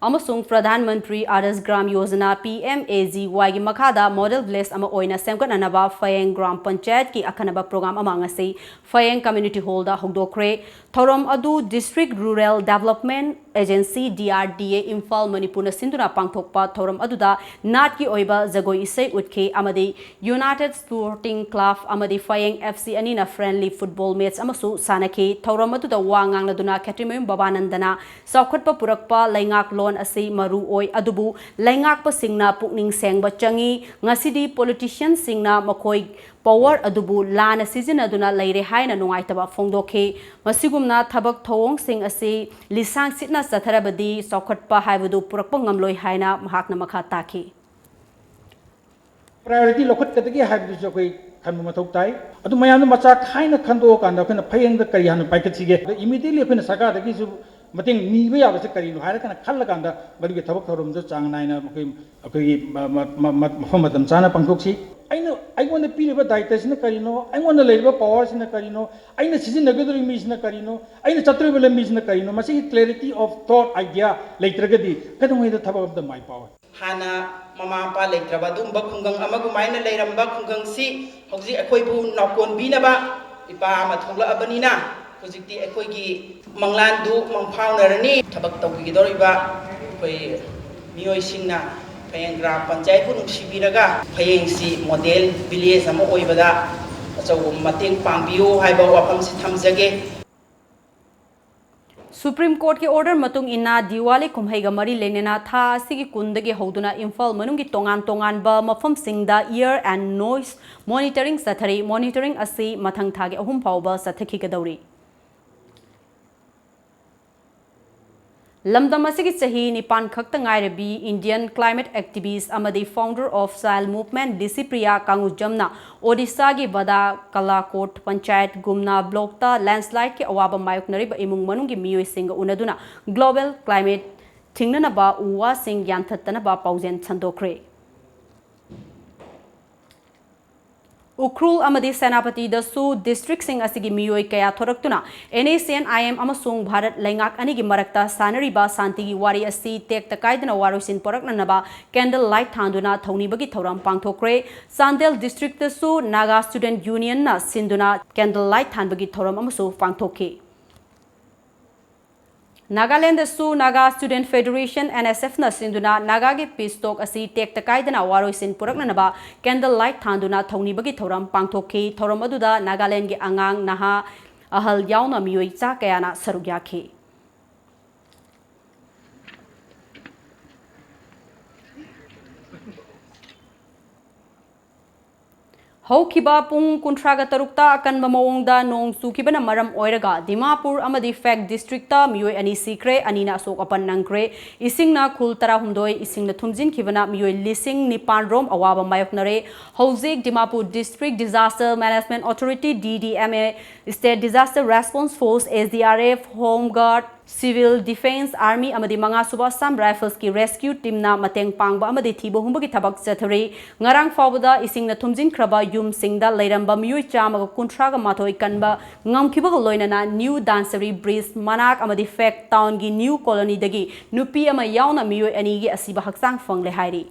amasung Pradhan Mantri Adas Gram Yojana PMAGY gi makhada model village ama oina semgatnanaba Fayeng Gram Panchayat ki akhanaba program ama ngasi Fayeng Community Hall da hogdokre thorom adu District Rural Development Agency DRDA Imphal Manipur na sinduna pangthokpa thorom aduda nat ki oiba jagoi isai utke amadi United Sporting Club amadi Fayeng FC anina friendly football match amasu sanaki thorom aduda wa ngangladuna Khetrimim Babanandana saukhatpa purakpa laingak lon asi maru oi adubu laingakpa singna pukning sengba changi ngasidi politician singna makoi power adubu lana season aduna leire haina nungaitaba phongdokhe masigumna thabak thawong sing asi lisang sitna satharabadi saukhatpa haibadu purakpa ngamloi haina mahakna makha takhi priority lokhat kadagi haibadu jokoi khanma mathok tai adu mayam macha khaina khando kanda khana phayeng da kari han paikathige immediately khana saka dagi su mating niba yabase kari no haira kana khalla kanda baduge thabak thorom jo chang naina akoi mafam matam chana pangthoksi aina piriba daita sina karino aina leiba power sina karino aina sizinagudri mi sina karino aina chatribele mi sina karino masi clarity of thought idea leitragadi kadamoi da thaba of the my power hana mama pa leitraba dumba khungang amagu maina leiramba khungang si hauji akoi bu nakon binaba ipa ma thongla abanina hojikti akoi gi manglan du mangphaunarani thabak tawgi doriba koi mioi singna Fayeng Gram Panchayat pun sibiraga Fayeng si model village ama oibada achau mateng pangbiu haiba wafam si thamjage Supreme Court ki order matung ina Diwali kumhai ga mari lenena tha asigi kundagi hoduna Imphal manungi tongan ba mafam singda ear and noise monitoring sathari monitoring asi mathang thagi ahum phawba sathaki gadawri Lamdam asigi chahi nipan khakta ngairabi Indian climate activist amadi founder of Soil Movement Disipriya Kangujamna Odisha gi Bada Kalakot Panchayat Gumna block ta landslide ki awaba mayoknariba imung manungi miyoi singa unaduna global climate thingnana ba uwa sing yanthattana ba paujen chandokre Ukrul amadi Senapati dasu district sing asigi miyoi kaya thoraktuna NACNIM amasung Bharat laingak anigi marakta sanariba santigi wari asi tek takaidana warosin poraknanaba candle light thanduna thaunibagi thoram pangthokre Sandel district dasu Naga Student Union na sinduna candle light thanbagi thoram amasu pangthokhe Nagaland dasu Naga Student Federation NSF na sinduna Naga gi peace talk asi tek takaidana waroisin puraknanaba candle light thanduna thaunibagi thoram pangthokhe thoram aduda Nagaland gi angang naha ahal yauna miyoi cha kayana sarugyakhe Haukiba pung kuntraga tarukta akan mamawongda nong sukibana maram oiraga Dimapur amadi Fak district ta miyoi ani sikre anina asok apan nangkre isingna khul tara humdoi isingna thumjin kibana miyoi lising nipan rom awaba mayoknare Hojik Dimapur District Disaster Management Authority DDMA State Disaster Response Force SDRF Home Guard Civil Defense Army amadi manga suba Sam Rifles ki rescue team na mateng pangba amadi thibo humba ki thabak chathari ngarang fawda isingna thumjin kraba yum singda leiramba miyoi chama kuntraga mathoi kanba ngamkiba loinana New Dansari Bridge Manak amadi Fak Town gi New Colony dagi nupi ama yauna miyoi ani gi asiba haksang fangle hairi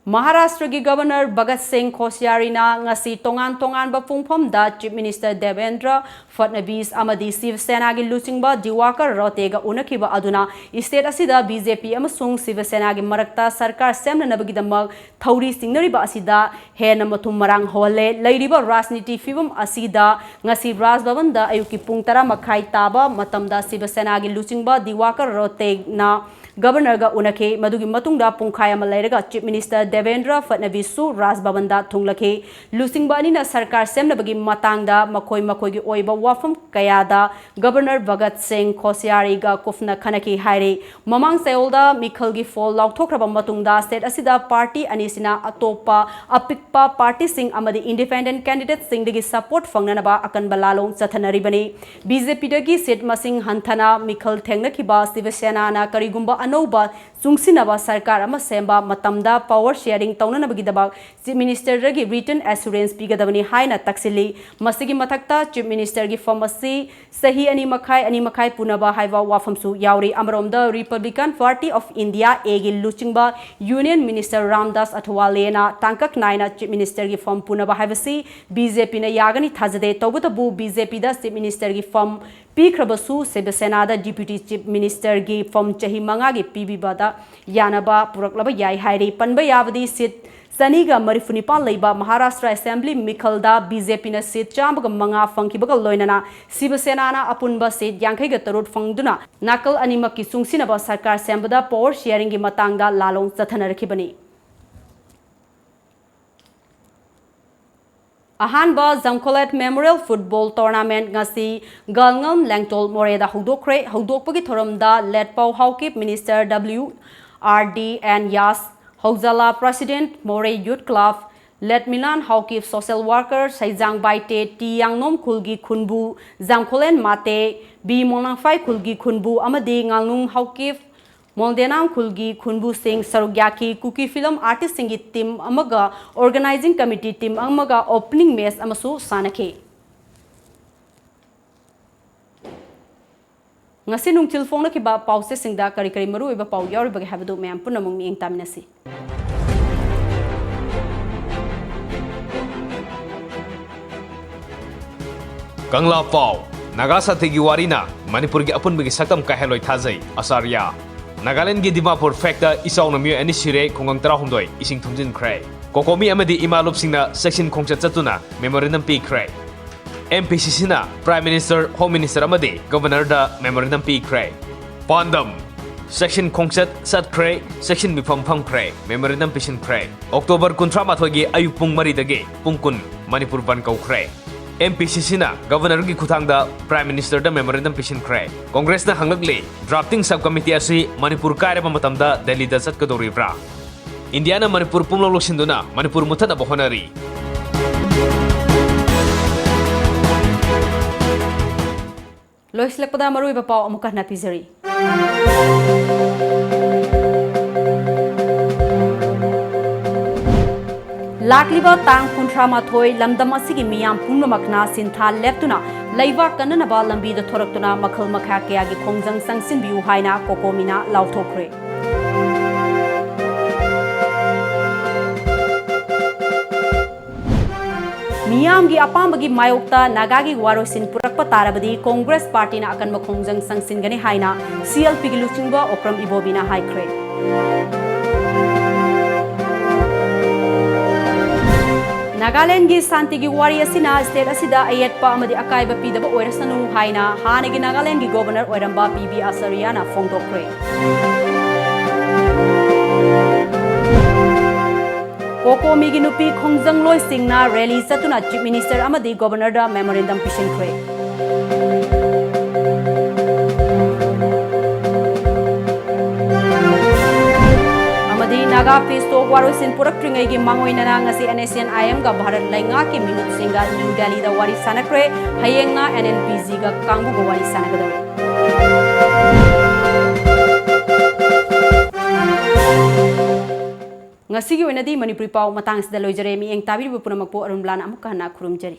Maharashtra ki Governor Bhagat Singh Kosyari na ngasi tongan ba pungphom da Chief Minister Devendra Fadnavis amadi Shiv Sena gi luchingba Diwakar Rote ga unakiba aduna state asida BJP amasung Shiv Sena gi marakta sarkar semna nabagi damak thauri singnari ba asida hena mathum marang hole leiriba rajniti fibam asida ngasi Raj Bhavan da ayuki pung 10 makhai taba matamda Shiv Sena gi luchingba Diwakar Rote na Governor ga unake madugi matungda pungkhai ama leiraga Chief Minister Devendra Fadnavis su Raj Bhavan da thunglake lusingba ani na sarkar semnabagi matangda makoi gi oiba wafam kayada Governor Bhagat Singh Kosyari ga kufna khanaki haire mamang sayolda mikhal gi fall laukthokraba matungda state asida party anisina atopa apikpa party sing amadi independent candidate sing dagi support fangnanaba akan balalong chathanari bani BJP dagi seat masing hanthana mikhal thengna khiba Shiv Sena na karigumba anouba chungsinaba sarkar ama semba matamda power sharing taunanabagidabak chief minister gi written assurance pigadabani haina taksili masigi mathakta chief minister gi form asi sahi ani makhai punaba haiwa wafamsu yauri amromda Republican Party of India egi luchingba Union Minister Ramdas Athwalena tangkak naina chief minister gi form punaba haivasi BJP na yagani thajade tawbutabu BJP da chief minister gi form pikhrabasu Sebasena da deputy chief minister gi form chahi manga gi pibibada yanaba puraklaba yai hairi panba yabadi sit Saniga Marifunipan Laiba Maharashtra Assembly Mikhalda BJP na seat chambaga manga fangkibaga loinana Sibasena na apunba seat yankaiga tarut fangduna nakal animaki sungsinaba sarkar sembada power sharing gi matangda lalong chathanarkhibani Ahanba Zamkolet Memorial Football Tournament ngasi Galngam Langtol Moreda Hudokpagi thoramda Letpau Haukip Minister WRD and Yas Hauzala President More Youth Club Let Milan Haukip Social Worker Saijang Baite Tiangnom Kulgi Khunbu Zamkolen Mate B Monangfai Kulgi Khunbu Amadi Ngalnung Haukip Moldenang Kulgi Khunbu Singh Sarugyaki Kuki Film Artist Singi Team Amaga Organizing Committee Team Amaga Opening Match Amasu Sanake ngasi nungtil phone ki ba pause singda kari kari maru iba pau yauri bagi habadu mem punamung mi taminasi Kangla Pau Nagasati gi warina Manipur gi apun bagi sakam ka heloi thajai asarya Nagaland gi Dimapur factor isaw na mi ani sire khongang tara humdoi ising thumjin khrai kokomi amadi imalup singna section khongchat chatuna memorandum pi khrai MPCC na Prime Minister, Home Minister amadi Governor da memorandum pi kray. Pandam Section Kongset Sat Kray, Section Mifam Pham Kray, Memorandum Pishin Kray. October Kuntra Mathogi Ayupung Maridage, Pungkun, Manipur Ban Kau Kray. MPCC na Governor gi Khutang da Prime Minister da memorandum Pishin Kray. Congress na hangagli drafting subcommittee asi Manipur Kaira Matam da Delhi da Sat Kadori Bra. India na Manipur Pumlo Sinduna, Manipur Mutada Bohonari. Lois lekpada maru iba pau amukah na pizari. Lakliba tang kuntra mathoi lamdam asigi miyam pungnamakna sintha leptuna laiba kananaba lambi da thoraktuna makhal makha kya gi khongjang sangsin biu haina kokomina lauthokre. Miyam gi apambagi mayokta nagagi warosin purakpa tarabadi Congress Party na akan makhongjang sangsin gani haina CLP gi luchingba okram ibobina haikre. Nagaland gi santi gi wari asina state asida ayatpa amadi akaiba pidaba oirasanu haina hanagi Nagaland gi governor oiramba PB Asariana fongdokre. Kokomi gi nupi khongjang loi singna rally satuna chief minister amadi governor da memorandum pishin khre. Amadi naga pisto warosin purak tringai gi mangoina na ngasi NSN IM ga Bharat lainga ki minut singa New Delhi da wari sanakre hayengna NNPC ga kangbu ga wari sanagadawi. Ngasigi wenadi Manipuri pau matang sida loijare mi eng tabiri bu punamakpo ARNBALA amukah na khurumjari.